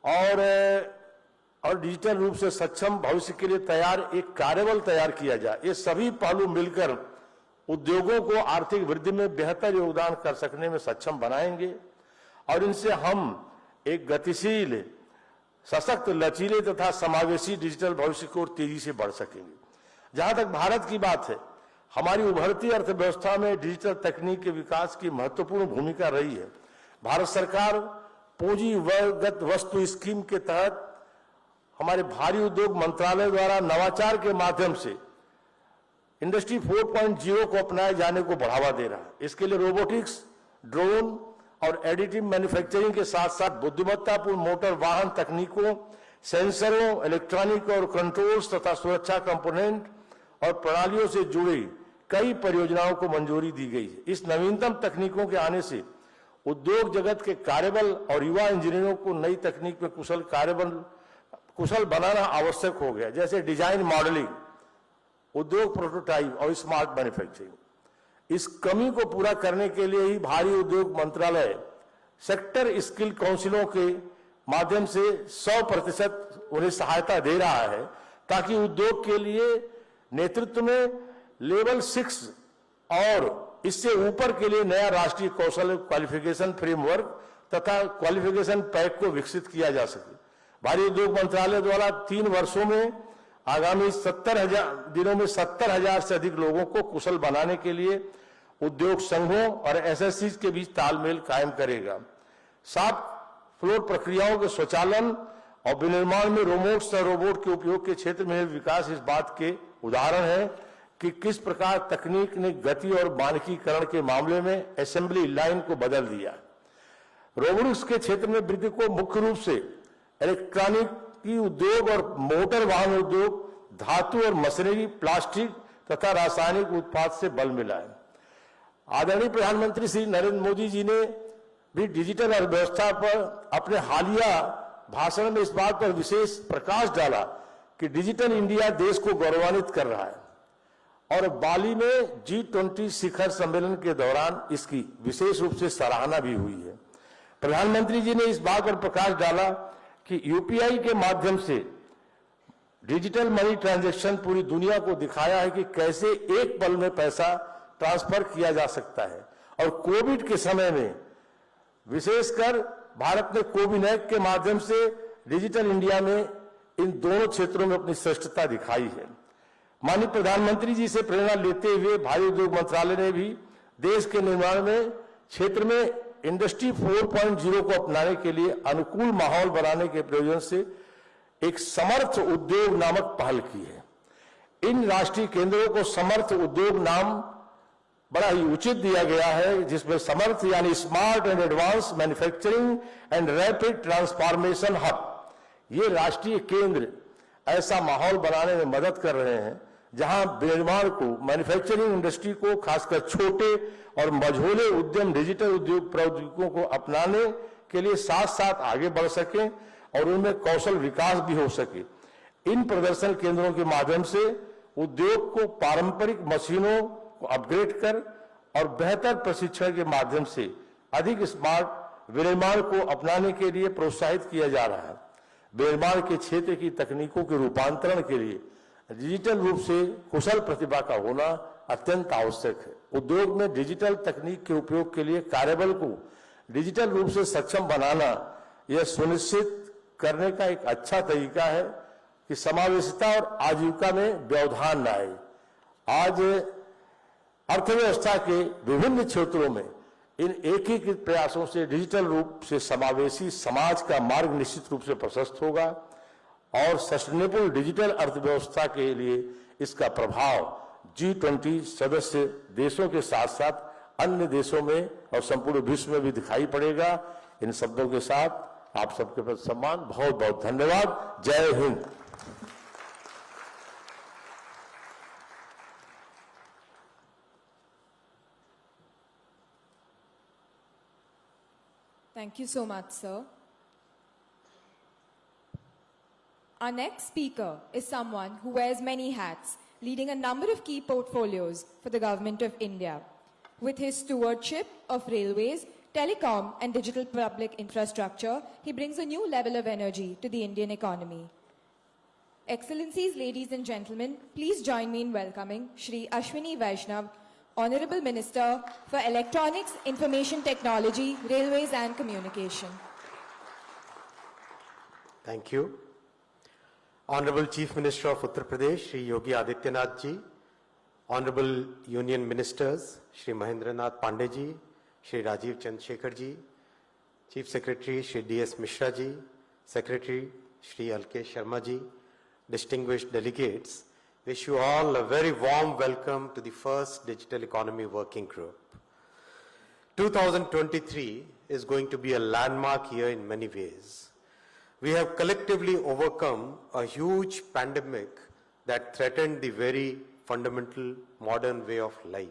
और डिजिटल रूप से सक्षम भविष्य के लिए तैयार एक कार्यबल तैयार किया जाए। ये सभी पहलू मिलकर उद्योगों को आर्थिक वृद्धि में बेहतर योगदान कर सकने में सक्षम बनाएंगे और इनसे हम एक गतिशील, सशक्त, लचीले तथा समावेशी डिजिटल भविष्य की ओर तेजी से बढ़ सकेंगे। जहां तक भारत की बात है, हमारी उभरती अर्थव्यवस्था में डिजिटल तकनीक के विकास की महत्वपूर्ण भूमिका रही है। भारत सरकार पूंजीगत वस्तु स्कीम के तहत हमारे भारी उद्योग मंत्रालय द्वारा नवाचार के माध्यम से इंडस्ट्री 4.0 को अपनाए जाने को बढ़ावा दे रहा है। इसके लिए रोबोटिक्स, ड्रोन और एडिटिव मैन्युफैक्चरिंग के साथ साथ बुद्धिमत्तापूर्ण मोटर वाहन तकनीकों, सेंसरों, इलेक्ट्रॉनिक और कंट्रोल्स तथा सुरक्षा कंपोनेंट और प्रणालियों से जुड़ी कई परियोजनाओं को मंजूरी दी गई है। इस नवीनतम तकनीकों के आने से उद्योग जगत के कार्यबल और युवा इंजीनियरों को नई तकनीक में कुशल बनाना आवश्यक हो गया, जैसे डिजाइन, मॉडलिंग, उद्योग प्रोटोटाइप और स्मार्ट मैन्युफैक्चरिंग। इस कमी को पूरा करने के लिए ही भारी उद्योग मंत्रालय सेक्टर स्किल काउंसिलों के माध्यम से 100% उन्हें सहायता दे रहा है, ताकि उद्योग के लिए नेतृत्व में लेवल 6 और इससे ऊपर के लिए नया राष्ट्रीय कौशल क्वालिफिकेशन फ्रेमवर्क तथा क्वालिफिकेशन पैक को विकसित किया जा सके। भारी उद्योग मंत्रालय द्वारा 3 वर्षों में आगामी 70,000 दिनों में 70,000 से अधिक लोगों को कुशल बनाने के लिए उद्योग संघों और एसएससी के बीच तालमेल कायम करेगा। 7 फ्लोर प्रक्रियाओं के स्वचालन और विनिर्माण में रोबोट के उपयोग के क्षेत्र में विकास इस बात के उदाहरण है कि किस प्रकार तकनीक ने गति और मानकीकरण के मामले में असेंबली लाइन को बदल दिया। रोबोटिक्स के क्षेत्र में वृद्धि को मुख्य रूप से इलेक्ट्रॉनिकी उद्योग और मोटर वाहन उद्योग, धातु और मशीनरी, प्लास्टिक तथा रासायनिक उत्पाद से बल मिला है। आदरणीय प्रधानमंत्री श्री नरेंद्र मोदी जी ने भी डिजिटल अर्थव्यवस्था पर अपने हालिया भाषण में इस बात पर विशेष प्रकाश डाला कि डिजिटल इंडिया देश को गौरवान्वित कर रहा है, और बाली में G-20 शिखर सम्मेलन के दौरान इसकी विशेष रूप से सराहना भी हुई है। प्रधानमंत्री जी ने इस बात पर प्रकाश डाला कि यूपीआई के माध्यम से डिजिटल मनी ट्रांजैक्शन पूरी दुनिया को दिखाया है कि कैसे एक पल में पैसा ट्रांसफर किया जा सकता है, और कोविड के समय में विशेषकर भारत ने कोविनैक के माध्यम से डिजिटल इंडिया में इन दोनों क्षेत्रों में अपनी श्रेष्ठता दिखाई है। माननीय प्रधानमंत्री जी से प्रेरणा लेते हुए भारी उद्योग मंत्रालय ने भी देश के निर्माण में क्षेत्र में इंडस्ट्री 4.0 को अपनाने के लिए अनुकूल माहौल बनाने के प्रयोजन से एक समर्थ उद्योग नामक पहल की है। इन राष्ट्रीय केंद्रों को समर्थ उद्योग नाम बड़ा ही उचित दिया गया है, जिसमें समर्थ यानी smart and advance manufacturing and rapid transformation hub, ये राष्ट्रीय केंद्र ऐसा माहौल बनाने में मदद कर रहे हैं जहां विनिर्माण को, मैन्युफैक्चरिंग इंडस्ट्री को, खासकर छोटे और मझोले उद्यम डिजिटल उद्योग प्रौद्योगिकियों को अपनाने के लिए साथ साथ आगे बढ़ सकें और उनमें कौशल विकास भी हो सके। इन प्रदर्शन केंद्रों के माध्यम से उद्योग को पारंपरिक मशीनों को अपग्रेड कर और बेहतर प्रशिक्षण के माध्यम से अधिक स्मार्ट विनिर्माण को अपनाने के लिए प्रोत्साहित किया जा रहा है। विनिर्माण के क्षेत्र की तकनीकों के रूपांतरण के लिए डिजिटल रूप से कुशल प्रतिभा का होना अत्यंत आवश्यक है। उद्योग में डिजिटल तकनीक के उपयोग के लिए कार्यबल को डिजिटल रूप से सक्षम बनाना यह सुनिश्चित करने का एक अच्छा तरीका है कि समावेशिता और आजीविका में व्यवधान न आए। आज अर्थव्यवस्था के विभिन्न क्षेत्रों में इन एकीकृत प्रयासों से डिजिटल रूप से समावेशी समाज का मार्ग निश्चित रूप से प्रशस्त होगा और सस्टेनेबल डिजिटल अर्थव्यवस्था के लिए इसका प्रभाव G-20 सदस्य देशों के साथ साथ अन्य देशों में और संपूर्ण विश्व में भी दिखाई पड़ेगा। इन शब्दों के साथ आप सबके प्रति सम्मान, बहुत बहुत धन्यवाद। जय Hind. Thank you so much, sir. Our next speaker is someone who wears many hats, leading a number of key portfolios for the Government of India. With his stewardship of railways, telecom and digital public infrastructure, he brings a new level of energy to the Indian economy. Excellencies, ladies and gentlemen, please join me in welcoming Shri Ashwini Vaishnav, Honorable Minister for Electronics, Information Technology, Railways and Communication. Thank you. Honorable Chief Minister of Uttar Pradesh, Shri Yogi Adityanath ji, Honorable Union Ministers, Shri Mahendranath Pandey ji, Shri Rajiv Chandrasekhar ji, Chief Secretary Shri D.S. Mishra ji, Secretary Shri Alkesh Sharma ji, distinguished delegates, wish you all a very warm welcome to the first Digital Economy Working Group. 2023 is going to be a landmark year in many ways. We have collectively overcome a huge pandemic that threatened the very fundamental modern way of life.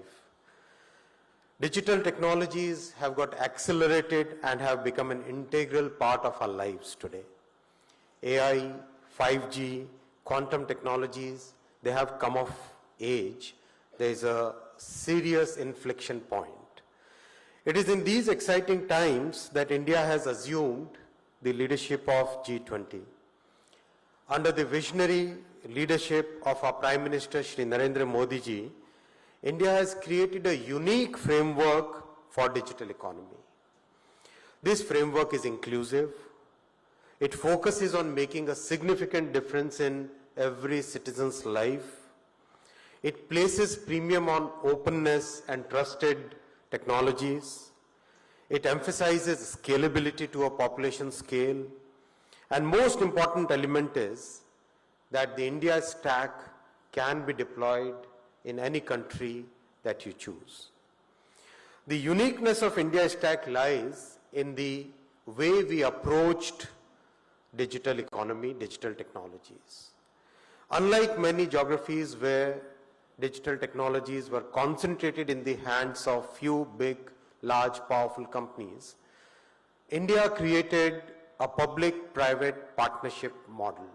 Digital technologies have got accelerated and have become an integral part of our lives today. AI, 5G, quantum technologies, they have come of age. There is a serious inflection point. It is in these exciting times that India has assumed the leadership of G-20. Under the visionary leadership of our Prime Minister Shri Narendra Modi ji, India has created a unique framework for digital economy. This framework is inclusive. It focuses on making a significant difference in every citizen's life. It places premium on openness and trusted technologies. It emphasizes scalability to a population scale. And most important element is that the India stack can be deployed in any country that you choose. The uniqueness of India stack lies in the way we approached digital economy, digital technologies. Unlike many geographies where digital technologies were concentrated in the hands of few big, large, powerful companies, India created a public-private partnership model.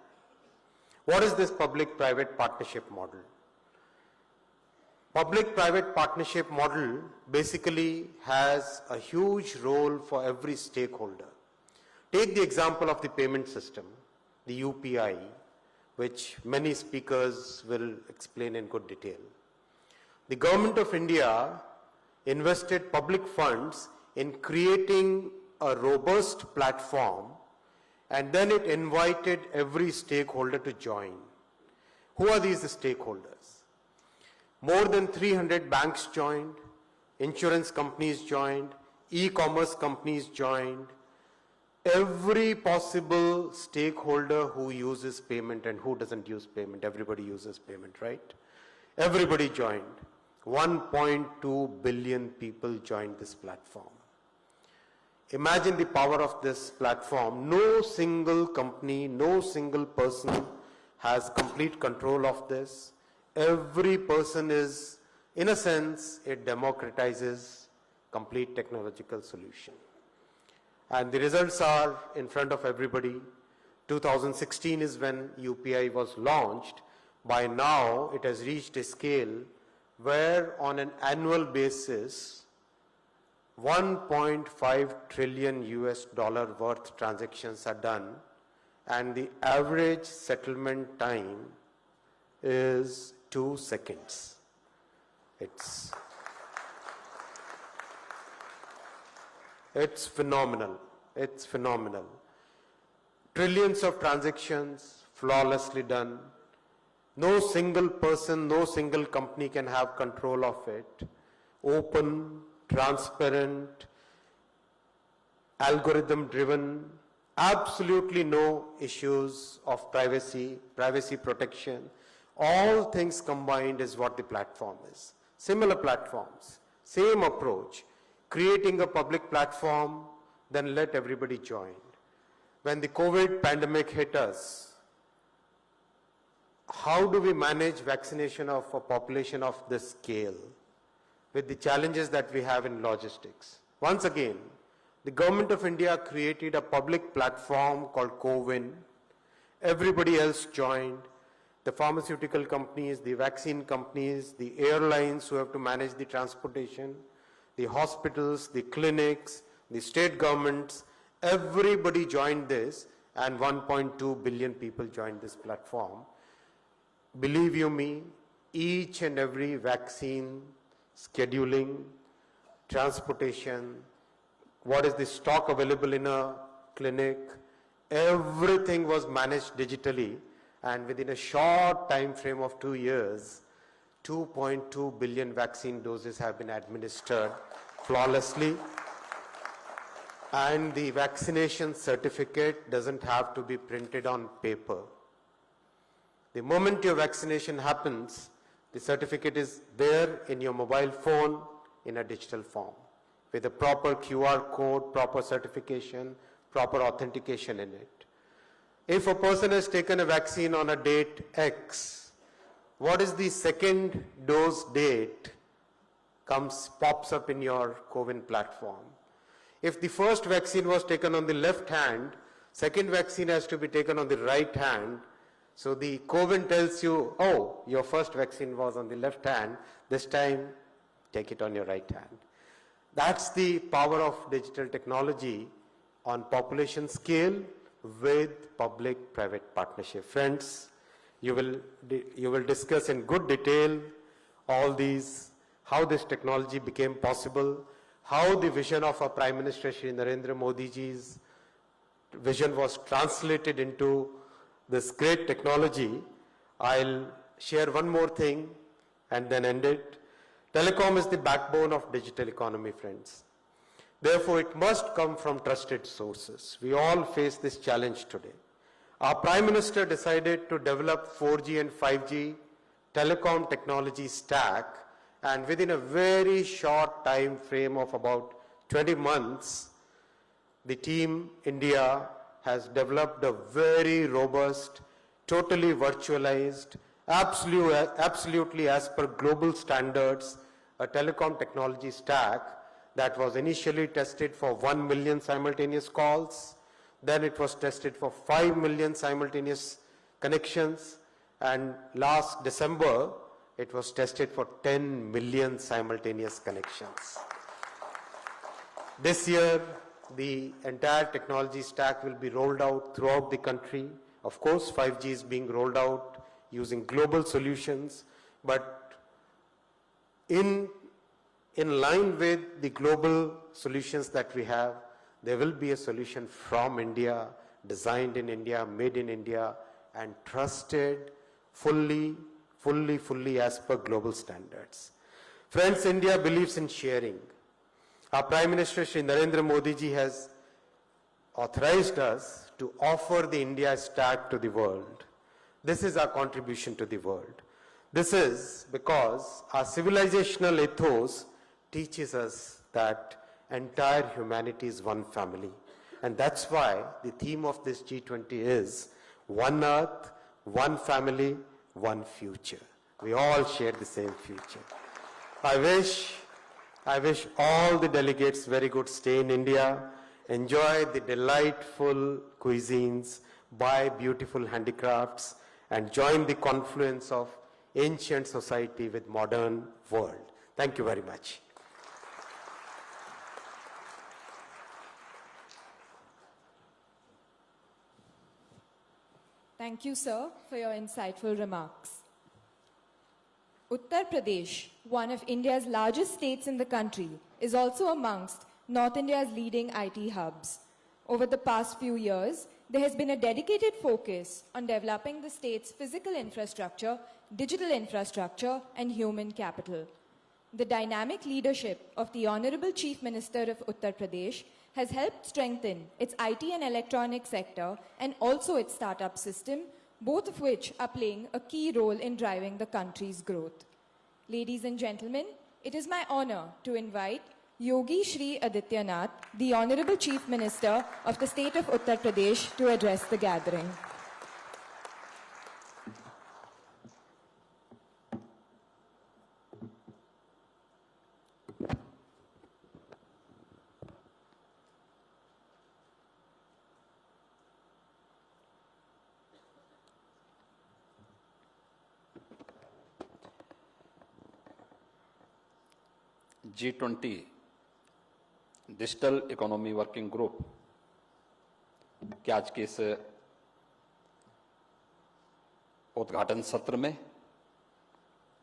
What is this public-private partnership model? Public-private partnership model basically has a huge role for every stakeholder. Take the example of the payment system, the UPI, which many speakers will explain in good detail. The Government of India invested public funds in creating a robust platform, and then it invited every stakeholder to join. Who are these stakeholders? More than 300 banks joined, insurance companies joined, e-commerce companies joined. Every possible stakeholder who uses payment and who doesn't use payment, everybody uses payment, right? Everybody joined. 1.2 billion people joined this platform. Imagine the power of this platform. No single company, no single person has complete control of this. Every person is, in a sense, it democratizes complete technological solution. And the results are in front of everybody. 2016 is when UPI was launched. By now, it has reached a scale where on an annual basis, 1.5 trillion US dollar worth transactions are done, and the average settlement time is 2 seconds. It's phenomenal. It's phenomenal. Trillions of transactions flawlessly done. No single person, no single company can have control of it. Open, transparent, algorithm driven, absolutely no issues of privacy, privacy protection. All things combined is what the platform is. Similar platforms, same approach. Creating a public platform, then let everybody join. When the COVID pandemic hit us, how do we manage vaccination of a population of this scale with the challenges that we have in logistics? Once again, the Government of India created a public platform called CoWIN. Everybody else joined. The pharmaceutical companies, the vaccine companies, the airlines who have to manage the transportation, the hospitals, the clinics, the state governments, everybody joined this, and 1.2 billion people joined this platform. Believe you me, each and every vaccine, scheduling, transportation, what is the stock available in a clinic, everything was managed digitally, and within a short time frame of 2 years, 2.2 billion vaccine doses have been administered flawlessly. And the vaccination certificate doesn't have to be printed on paper. The moment your vaccination happens, the certificate is there in your mobile phone in a digital form with a proper QR code, proper certification, proper authentication in it. If a person has taken a vaccine on a date X, what is the second dose date pops up in your CoWIN platform. If the first vaccine was taken on the left hand, second vaccine has to be taken on the right hand. So the CoWIN tells you, oh, your first vaccine was on the left hand, this time take it on your right hand. That's the power of digital technology on population scale with public-private partnership. Friends, you will discuss in good detail all these, how this technology became possible, how the vision of our Prime Minister Shri Narendra Modi ji's vision was translated into this great technology. I'll share one more thing and then end it. Telecom is the backbone of digital economy, friends. Therefore, it must come from trusted sources. We all face this challenge today. Our Prime Minister decided to develop 4G and 5G telecom technology stack, and within a very short time frame of about 20 months, the team India has developed a very robust, totally virtualized, absolutely as per global standards, a telecom technology stack that was initially tested for 1 million simultaneous calls, then it was tested for 5 million simultaneous connections, and last December, it was tested for 10 million simultaneous connections. This year, the entire technology stack will be rolled out throughout the country. Of course, 5G is being rolled out using global solutions, but in line with the global solutions that we have, there will be a solution from India, designed in India, made in India, and trusted fully as per global standards. Friends, India believes in sharing. Our Prime Minister Shri Narendra Modi ji has authorized us to offer the India stack to the world. This is our contribution to the world. This is because our civilizational ethos teaches us that entire humanity is one family. And that's why the theme of this G20 is One Earth, One Family, One Future. We all share the same future. I wish all the delegates very good stay in India, enjoy the delightful cuisines, buy beautiful handicrafts, and join the confluence of ancient society with modern world. Thank you very much. Thank you, sir, for your insightful remarks. Uttar Pradesh, one of India's largest states in the country, is also amongst North India's leading IT hubs. Over the past few years, there has been a dedicated focus on developing the state's physical infrastructure, digital infrastructure, and human capital. The dynamic leadership of the Honorable Chief Minister of Uttar Pradesh has helped strengthen its IT and electronics sector and also its startup system, both of which are playing a key role in driving the country's growth. Ladies and gentlemen, it is my honor to invite Yogi Shri Adityanath, the Honorable Chief Minister of the state of Uttar Pradesh, to address the gathering. G20 digital economy working group के आज के इस उद्घाटन सत्र में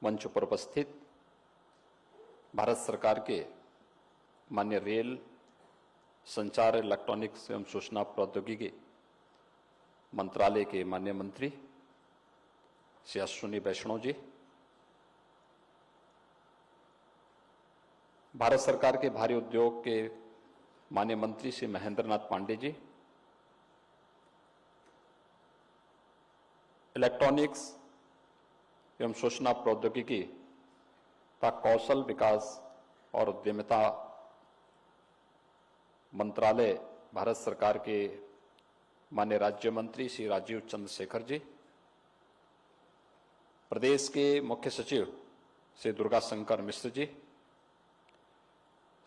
मंच पर उपस्थित भारत सरकार के माननीय रेल, संचार, इलेक्ट्रॉनिक्स एवं सूचना प्रौद्योगिकी मंत्रालय के माननीय मंत्री श्री अश्विनी वैष्णव जी, भारत सरकार के भारी उद्योग के माननीय मंत्री श्री महेंद्र नाथ पांडे जी, इलेक्ट्रॉनिक्स एवं सूचना प्रौद्योगिकी तथा कौशल विकास और उद्यमिता मंत्रालय भारत सरकार के माननीय राज्य मंत्री श्री राजीव चंद्रशेखर जी, प्रदेश के मुख्य सचिव श्री दुर्गा शंकर मिश्र जी,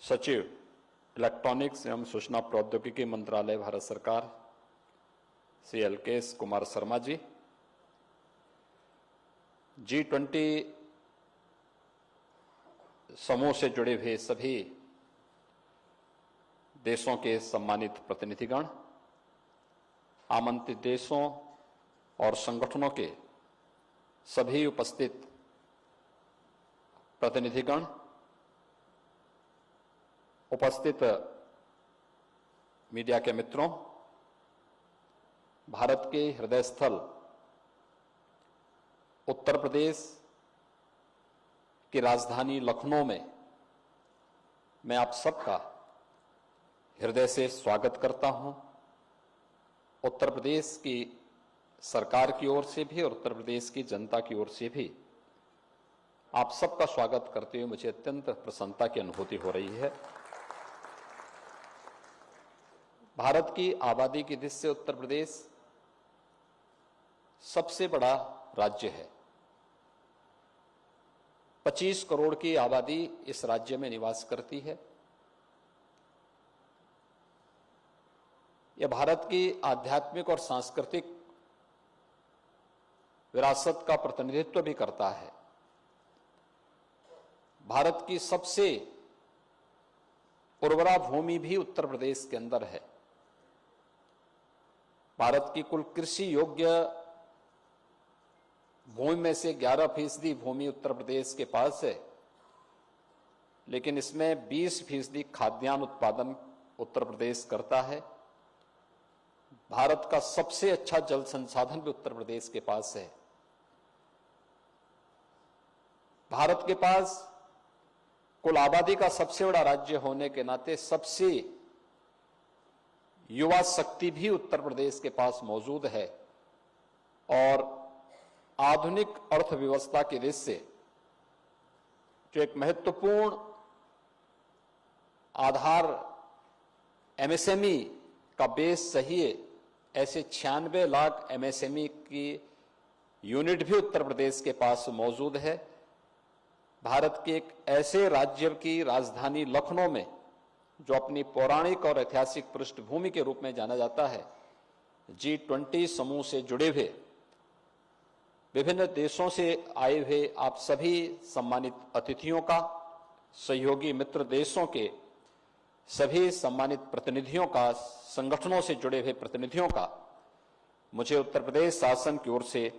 सचिव इलेक्ट्रॉनिक्स एवं सूचना प्रौद्योगिकी मंत्रालय भारत सरकार श्री एलकेश कुमार शर्मा जी, G-20 समूह से जुड़े हुए सभी देशों के सम्मानित प्रतिनिधिगण, आमंत्रित देशों और संगठनों के सभी उपस्थित प्रतिनिधिगण, उपस्थित मीडिया के मित्रों, भारत के हृदय स्थल उत्तर प्रदेश की राजधानी लखनऊ में मैं आप सबका हृदय से स्वागत करता हूं। उत्तर प्रदेश की सरकार की ओर से भी और उत्तर प्रदेश की जनता की ओर से भी आप सबका स्वागत करते हुए मुझे अत्यंत प्रसन्नता की अनुभूति हो रही है। भारत की आबादी की दृष्टि से उत्तर प्रदेश सबसे बड़ा राज्य है। 25 करोड़ की आबादी इस राज्य में निवास करती है। यह भारत की आध्यात्मिक और सांस्कृतिक विरासत का प्रतिनिधित्व भी करता है। भारत की सबसे उर्वरा भूमि भी उत्तर प्रदेश के अंदर है। भारत की कुल कृषि योग्य भूमि में से 11% भूमि उत्तर प्रदेश के पास है, लेकिन इसमें 20% खाद्यान्न उत्पादन उत्तर प्रदेश करता है। भारत का सबसे अच्छा जल संसाधन भी उत्तर प्रदेश के पास है। भारत के पास कुल आबादी का सबसे बड़ा राज्य होने के नाते सबसे युवा शक्ति भी उत्तर प्रदेश के पास मौजूद है और आधुनिक अर्थव्यवस्था की दृष्टि से जो एक महत्वपूर्ण आधार एमएसएमई का बेस सही है, ऐसे 96 लाख एमएसएमई की यूनिट भी उत्तर प्रदेश के पास मौजूद है। भारत के एक ऐसे राज्य की राजधानी लखनऊ में, जो अपनी पौराणिक और ऐतिहासिक पृष्ठभूमि के रूप में जाना जाता है, G-20 समूह से जुड़े हुए विभिन्न देशों से आए हुए आप सभी सम्मानित अतिथियों का, सहयोगी मित्र देशों के सभी सम्मानित प्रतिनिधियों का, संगठनों से जुड़े हुए प्रतिनिधियों का मुझे उत्तर प्रदेश शासन की ओर से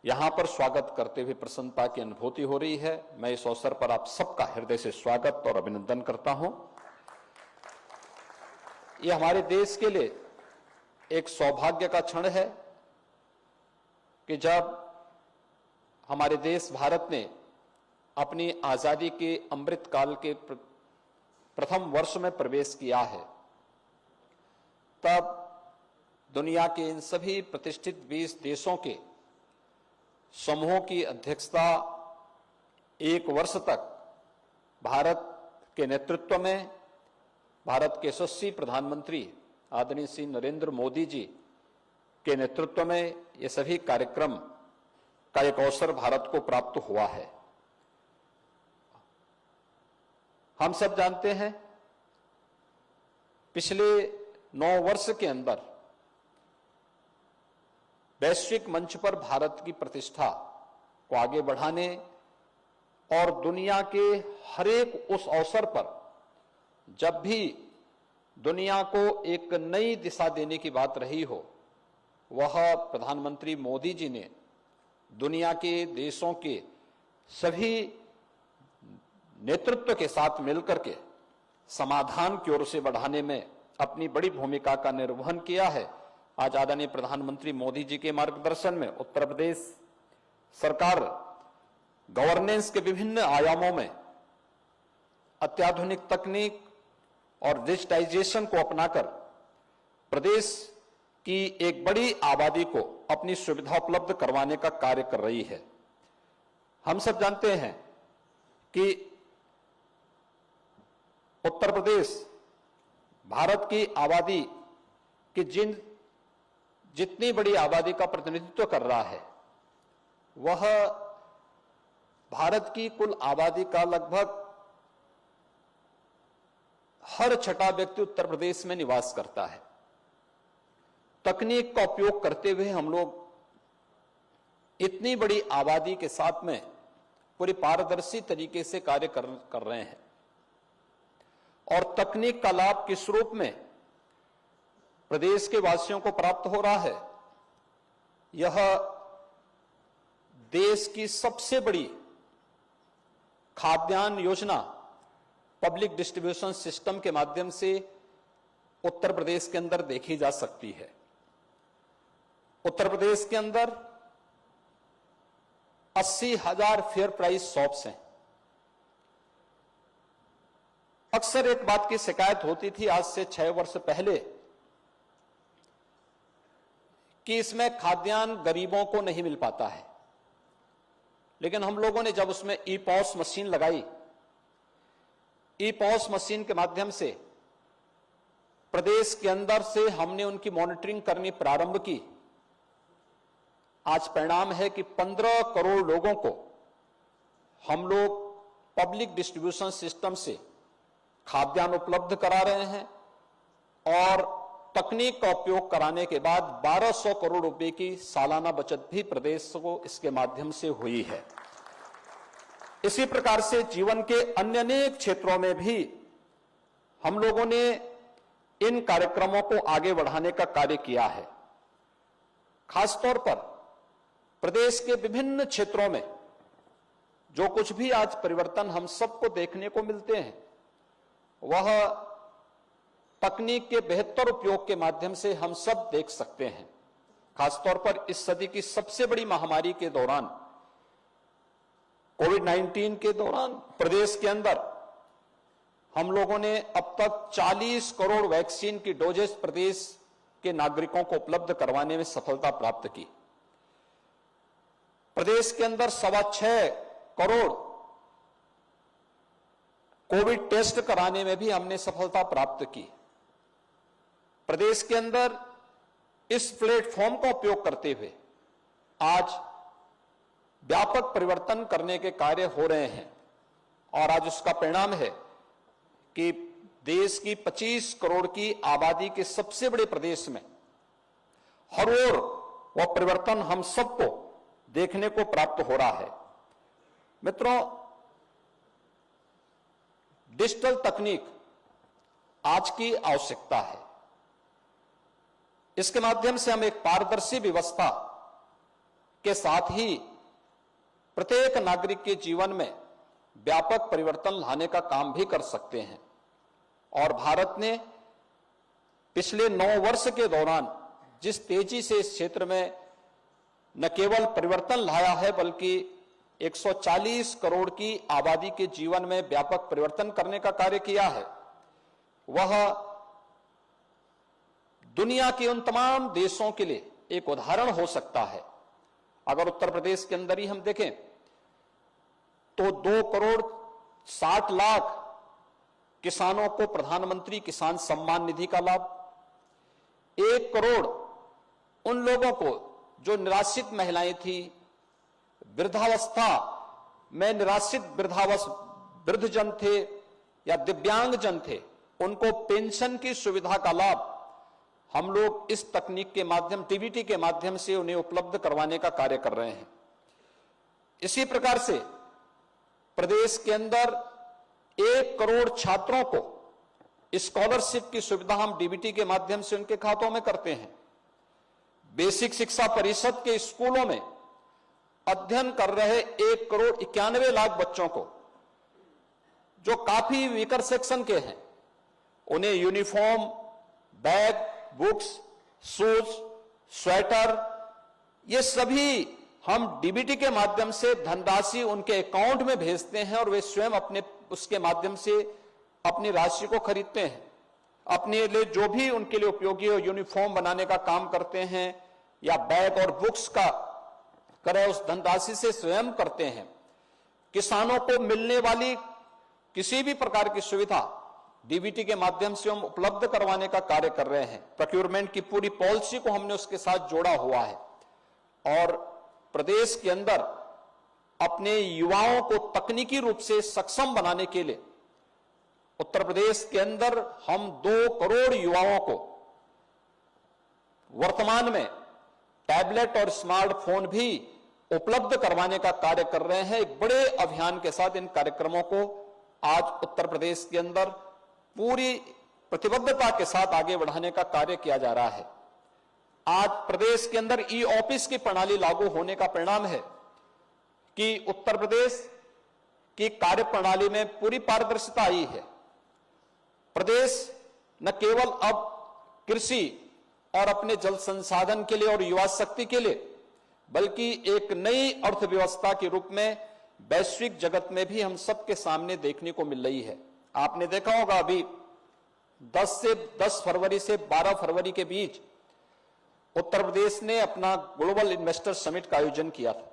यहां पर स्वागत करते हुए प्रसन्नता की अनुभूति हो रही है। मैं इस अवसर पर आप सबका हृदय से स्वागत और अभिनंदन करता हूं। यह हमारे देश के लिए एक सौभाग्य का क्षण है कि जब हमारे देश भारत ने अपनी आजादी के अमृत काल के प्रथम वर्ष में प्रवेश किया है, तब दुनिया के इन सभी प्रतिष्ठित 20 देशों के समूहों की अध्यक्षता 1 वर्ष तक भारत के नेतृत्व में भारत के यशस्वी प्रधानमंत्री आदरणीय श्री नरेंद्र मोदी जी के नेतृत्व में ये सभी कार्यक्रम का एक अवसर भारत को प्राप्त हुआ है। हम सब जानते हैं पिछले 9 वर्ष के अंदर वैश्विक मंच पर भारत की प्रतिष्ठा को आगे बढ़ाने और दुनिया के हर एक उस अवसर पर जब भी दुनिया को एक नई दिशा देने की बात रही हो, वह प्रधानमंत्री मोदी जी ने दुनिया के देशों के सभी नेतृत्व के साथ मिलकर के समाधान की ओर से बढ़ाने में अपनी बड़ी भूमिका का निर्वहन किया है। आज आदरणीय प्रधानमंत्री मोदी जी के मार्गदर्शन में उत्तर प्रदेश सरकार गवर्नेंस के विभिन्न आयामों में अत्याधुनिक तकनीक और डिजिटाइजेशन को अपनाकर प्रदेश की एक बड़ी आबादी को अपनी सुविधा उपलब्ध करवाने का कार्य कर रही है। हम सब जानते हैं कि उत्तर प्रदेश भारत की आबादी की जितनी बड़ी आबादी का प्रतिनिधित्व कर रहा है, वह भारत की कुल आबादी का लगभग हर छठा व्यक्ति उत्तर प्रदेश में निवास करता है। तकनीक का उपयोग करते हुए हम लोग इतनी बड़ी आबादी के साथ में पूरी पारदर्शी तरीके से कार्य कर रहे हैं और तकनीक का लाभ किस रूप में प्रदेश के वासियों को प्राप्त हो रहा है, यह देश की सबसे बड़ी खाद्यान्न योजना पब्लिक डिस्ट्रीब्यूशन सिस्टम के माध्यम से उत्तर प्रदेश के अंदर देखी जा सकती है। उत्तर प्रदेश के अंदर 80,000 फेयर प्राइस शॉप्स हैं। अक्सर एक बात की शिकायत होती थी आज से 6 वर्ष पहले कि इसमें खाद्यान्न गरीबों को नहीं मिल पाता है, लेकिन हम लोगों ने जब उसमें ई पॉस मशीन लगाई, ई पॉस मशीन के माध्यम से प्रदेश के अंदर से हमने उनकी मॉनिटरिंग करनी प्रारंभ की। आज परिणाम है कि 15 करोड़ लोगों को हम लोग पब्लिक डिस्ट्रीब्यूशन सिस्टम से खाद्यान्न उपलब्ध करा रहे हैं और तकनीक का उपयोग कराने के बाद 1200 करोड़ रुपए की सालाना बचत भी प्रदेश को इसके माध्यम से हुई है। इसी प्रकार से जीवन के अन्य अनेक क्षेत्रों में भी हम लोगों ने इन कार्यक्रमों को आगे बढ़ाने का कार्य किया है। खासतौर पर प्रदेश के विभिन्न क्षेत्रों में जो कुछ भी आज परिवर्तन हम सबको देखने को मिलते हैं, वह तकनीक के बेहतर उपयोग के माध्यम से हम सब देख सकते हैं। खासतौर पर इस सदी की सबसे बड़ी महामारी के दौरान, कोविड-19 के दौरान प्रदेश के अंदर हम लोगों ने अब तक 40 करोड़ वैक्सीन की डोजेस प्रदेश के नागरिकों को उपलब्ध करवाने में सफलता प्राप्त की। प्रदेश के अंदर 6.25 करोड़ कोविड टेस्ट कराने में भी हमने सफलता प्राप्त की। प्रदेश के अंदर इस प्लेटफॉर्म का उपयोग करते हुए आज व्यापक परिवर्तन करने के कार्य हो रहे हैं और आज उसका परिणाम है कि देश की 25 करोड़ की आबादी के सबसे बड़े प्रदेश में हर ओर वह परिवर्तन हम सबको देखने को प्राप्त हो रहा है। मित्रों, डिजिटल तकनीक आज की आवश्यकता है। इसके माध्यम से हम एक पारदर्शी व्यवस्था के साथ ही प्रत्येक नागरिक के जीवन में व्यापक परिवर्तन लाने का काम भी कर सकते हैं और भारत ने पिछले 9 वर्ष के दौरान जिस तेजी से इस क्षेत्र में न केवल परिवर्तन लाया है बल्कि 140 करोड़ की आबादी के जीवन में व्यापक परिवर्तन करने का कार्य किया है, वह दुनिया के उन तमाम देशों के लिए एक उदाहरण हो सकता है। अगर उत्तर प्रदेश के अंदर ही हम देखें तो 2 करोड़ 60 लाख किसानों को प्रधानमंत्री किसान सम्मान निधि का लाभ, 1 करोड़ उन लोगों को जो निराश्रित महिलाएं थी, वृद्धावस्था में निराश्रित वृद्धजन थे या दिव्यांगजन थे, उनको पेंशन की सुविधा का लाभ हम लोग इस तकनीक के माध्यम डीबीटी के माध्यम से उन्हें उपलब्ध करवाने का कार्य कर रहे हैं। इसी प्रकार से प्रदेश के अंदर 1 करोड़ छात्रों को स्कॉलरशिप की सुविधा हम डीबीटी के माध्यम से उनके खातों में करते हैं। बेसिक शिक्षा परिषद के स्कूलों में अध्ययन कर रहे 1 करोड़ 91 लाख बच्चों को जो काफी वीकर सेक्शन के हैं, उन्हें uniform, bag, books, shoes, sweater, ये सभी हम डीबीटी के माध्यम से धनराशि उनके अकाउंट में भेजते हैं और वे स्वयं अपने उसके माध्यम से अपनी राशि को खरीदते हैं। अपने लिए जो भी उनके लिए उपयोगी हो, यूनिफॉर्म बनाने का काम करते हैं या बैग और बुक्स का क्रय उस धनराशि से स्वयं करते हैं। किसानों को मिलने वाली किसी भी प्रकार की सुविधा डीबीटी के माध्यम से हम उपलब्ध करवाने का कार्य कर रहे हैं। प्रोक्योरमेंट की पूरी पॉलिसी को हमने उसके साथ जोड़ा हुआ है और प्रदेश के अंदर अपने युवाओं को तकनीकी रूप से सक्षम बनाने के लिए उत्तर प्रदेश के अंदर हम 2 करोड़ युवाओं को वर्तमान में टैबलेट और स्मार्टफोन भी उपलब्ध करवाने का कार्य कर रहे हैं। एक बड़े अभियान के साथ इन कार्यक्रमों को आज उत्तर प्रदेश के अंदर पूरी प्रतिबद्धता के साथ आगे बढ़ाने का कार्य किया जा रहा है। आज प्रदेश के अंदर ई ऑफिस की प्रणाली लागू होने का परिणाम है कि उत्तर प्रदेश की कार्य प्रणाली में पूरी पारदर्शिता आई है। प्रदेश न केवल अब कृषि और अपने जल संसाधन के लिए और युवा शक्ति के लिए, बल्कि एक नई अर्थव्यवस्था के रूप में वैश्विक जगत में भी हम सबके सामने देखने को मिल रही है। आपने देखा होगा अभी 10 फरवरी से 12 फरवरी के बीच उत्तर प्रदेश ने अपना ग्लोबल इन्वेस्टर समिट का आयोजन किया था।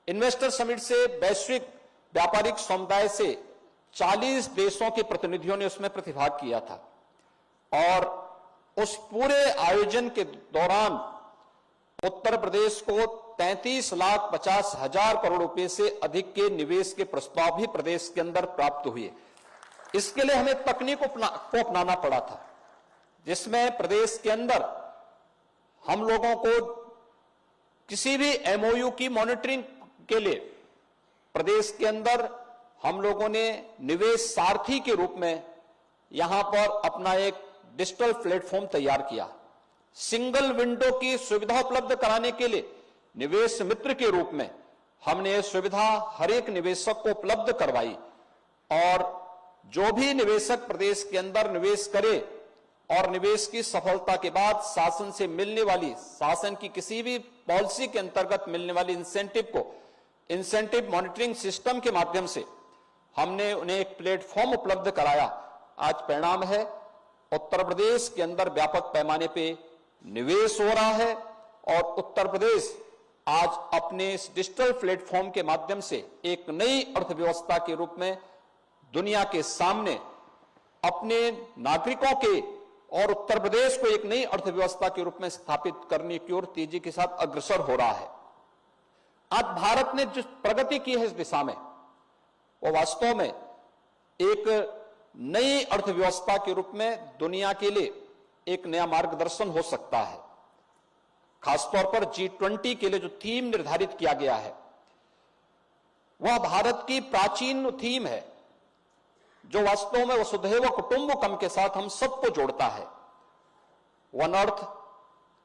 इन्वेस्टर समिट से वैश्विक व्यापारिक समुदाय से 40 देशों के प्रतिनिधियों ने उसमें प्रतिभाग किया था और उस पूरे आयोजन के दौरान उत्तर प्रदेश को 33,50,000 करोड़ रुपए से अधिक के निवेश के प्रस्ताव भी प्रदेश के अंदर प्राप्त हुए। इसके लिए हमें तकनीक को अपनाना पड़ा था, जिसमें प्रदेश के अंदर हम लोगों को किसी भी एमओयू की मॉनिटरिंग के लिए प्रदेश के अंदर हम लोगों ने निवेश सारथी के रूप में यहां पर अपना एक डिजिटल प्लेटफॉर्म तैयार किया। सिंगल विंडो की सुविधा उपलब्ध कराने के लिए निवेश मित्र के रूप में हमने यह सुविधा हर एक निवेशक को उपलब्ध करवाई और जो भी निवेशक प्रदेश के अंदर निवेश करे और निवेश की सफलता के बाद शासन से मिलने वाली, शासन की किसी भी पॉलिसी के अंतर्गत मिलने वाली इंसेंटिव को इंसेंटिव मॉनिटरिंग सिस्टम के माध्यम से हमने उन्हें एक प्लेटफॉर्म उपलब्ध कराया। आज परिणाम है उत्तर प्रदेश के अंदर व्यापक पैमाने पे निवेश हो रहा है और उत्तर प्रदेश आज अपने इस डिजिटल प्लेटफॉर्म के माध्यम से एक नई अर्थव्यवस्था के रूप में दुनिया के सामने अपने नागरिकों के और उत्तर प्रदेश को एक नई अर्थव्यवस्था के रूप में स्थापित करने की ओर तेजी के साथ अग्रसर हो रहा है। आज भारत ने जिस प्रगति की है इस दिशा में, वो वास्तव में एक नई अर्थव्यवस्था के रूप में दुनिया के लिए एक नया मार्गदर्शन हो सकता है। खासतौर पर G-20 के लिए जो थीम निर्धारित किया गया है, वह भारत की प्राचीन थीम है जो वास्तव में वसुधैव कुटुंबकम के साथ हम सबको जोड़ता है। One earth,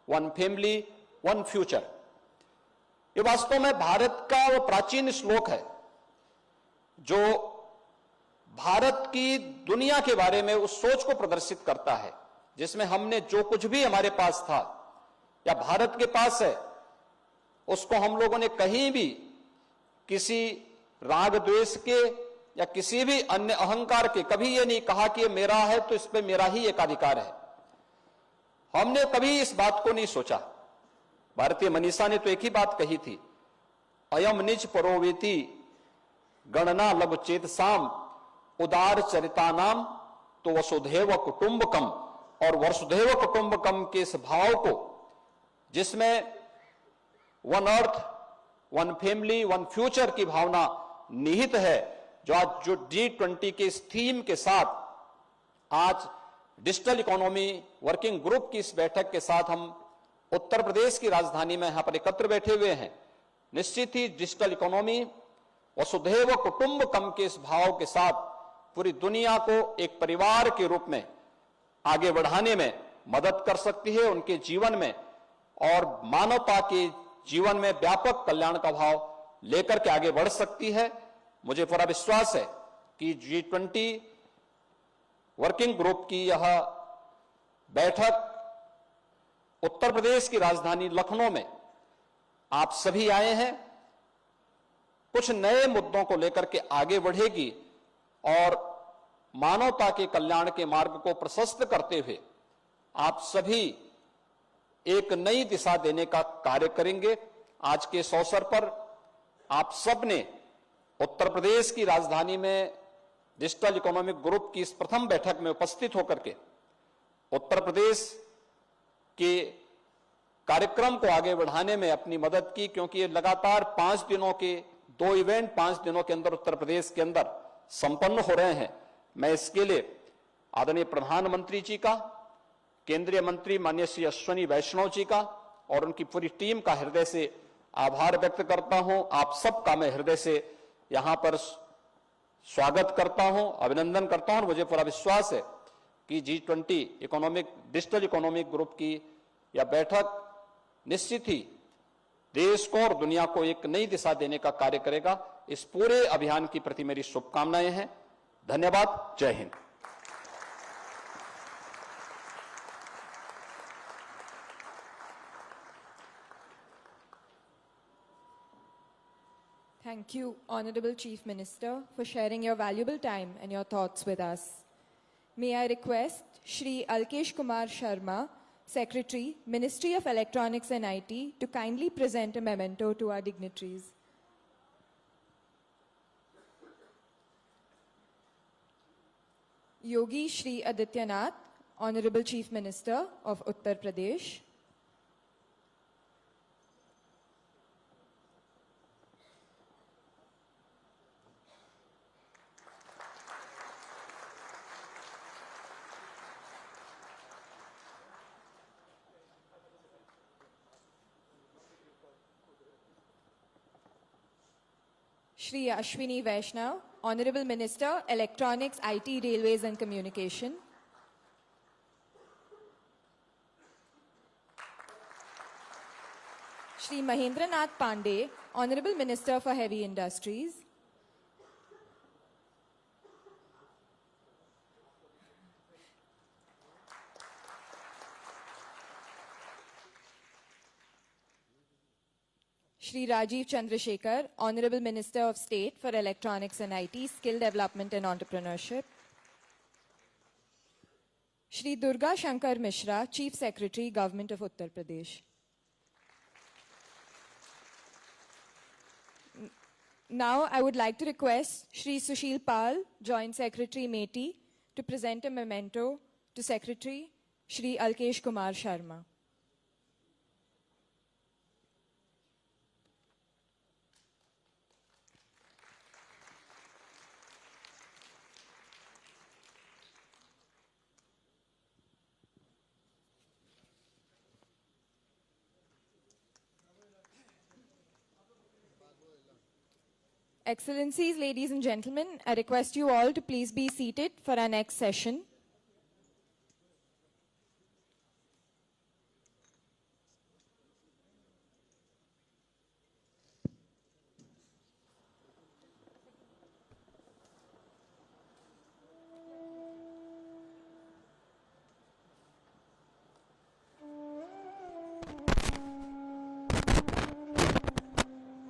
one family, one future. ये वास्तव में भारत का वो प्राचीन श्लोक है जो भारत की दुनिया के बारे में उस सोच को प्रदर्शित करता है, जिसमें हमने जो कुछ भी हमारे पास था या भारत के पास है, उसको हम लोगों ने कहीं भी किसी राग द्वेष के या किसी भी अन्य अहंकार के कभी ये नहीं कहा कि ये मेरा है तो इस पे मेरा ही एक अधिकार है। हमने कभी इस बात को नहीं सोचा। भारतीय मनीषा ने तो एक ही बात कही थी, अयम निज परोवेति गणना लघु चेतसाम उदार चरितानाम तो वसुधैव कुटुंबकम। और वसुधैव कुटुंबकम के इस भाव को, जिसमें one earth, one family, one future की भावना निहित है, जो आज जो G-20 के इस थीम के साथ आज डिजिटल इकोनॉमी वर्किंग ग्रुप की इस बैठक के साथ हम उत्तर प्रदेश की राजधानी में यहां पर एकत्र बैठे हुए हैं। निश्चित ही डिजिटल इकोनॉमी वसुधैव कुटुंबकम के इस भाव के साथ पूरी दुनिया को एक परिवार के रूप में आगे बढ़ाने में मदद कर सकती है, उनके जीवन में और मानवता के जीवन में व्यापक कल्याण का भाव लेकर के आगे बढ़ सकती है। मुझे पूरा विश्वास है कि G20 वर्किंग ग्रुप की यह बैठक उत्तर प्रदेश की राजधानी लखनऊ में आप सभी आए हैं, कुछ नए मुद्दों को लेकर के आगे बढ़ेगी और मानवता के कल्याण के मार्ग को प्रशस्त करते हुए आप सभी एक नई दिशा देने का कार्य करेंगे। आज के इस अवसर पर आप सब ने उत्तर प्रदेश की राजधानी में डिजिटल इकोनॉमिक ग्रुप की इस प्रथम बैठक में उपस्थित होकर के उत्तर प्रदेश के कार्यक्रम को आगे बढ़ाने में अपनी मदद की, क्योंकि ये लगातार 5 दिनों के 2 इवेंट 5 दिनों के अंदर उत्तर प्रदेश के अंदर संपन्न हो रहे हैं। मैं इसके लिए आदरणीय प्रधानमंत्री जी का, केंद्रीय मंत्री माननीय श्री अश्विनी वैष्णव जी का और उनकी पूरी टीम का हृदय से आभार व्यक्त करता हूं। आप सबका मैं हृदय से यहां पर स्वागत करता हूं, अभिनंदन करता हूं। मुझे पूरा विश्वास है कि G20 डिजिटल इकोनॉमिक ग्रुप की यह बैठक निश्चित ही देश को और दुनिया को एक नई दिशा देने का कार्य करेगा। इस पूरे अभियान की प्रति मेरी शुभकामनाएं हैं। धन्यवाद। जय Hind. Thank you, Honorable Chief Minister, for sharing your valuable time and your thoughts with us. May I request Shri Alkesh Kumar Sharma, Secretary, Ministry of Electronics and IT, to kindly present a memento to our dignitaries. Yogi Shri Adityanath, Honorable Chief Minister of Uttar Pradesh. Shri Ashwini Vaishnav, Honorable Minister, Electronics, IT, Railways and Communication. Shri Mahendranath Pandey, Honorable Minister for Heavy Industries. Shri Rajiv Chandrasekhar, Honorable Minister of State for Electronics and IT, Skill Development and Entrepreneurship. Shri Durga Shankar Mishra, Chief Secretary, Government of Uttar Pradesh. Now I would like to request Shri Sushil Pal, Joint Secretary, METI, to present a memento to Secretary Shri Alkesh Kumar Sharma. Excellencies, ladies and gentlemen, I request you all to please be seated for our next session.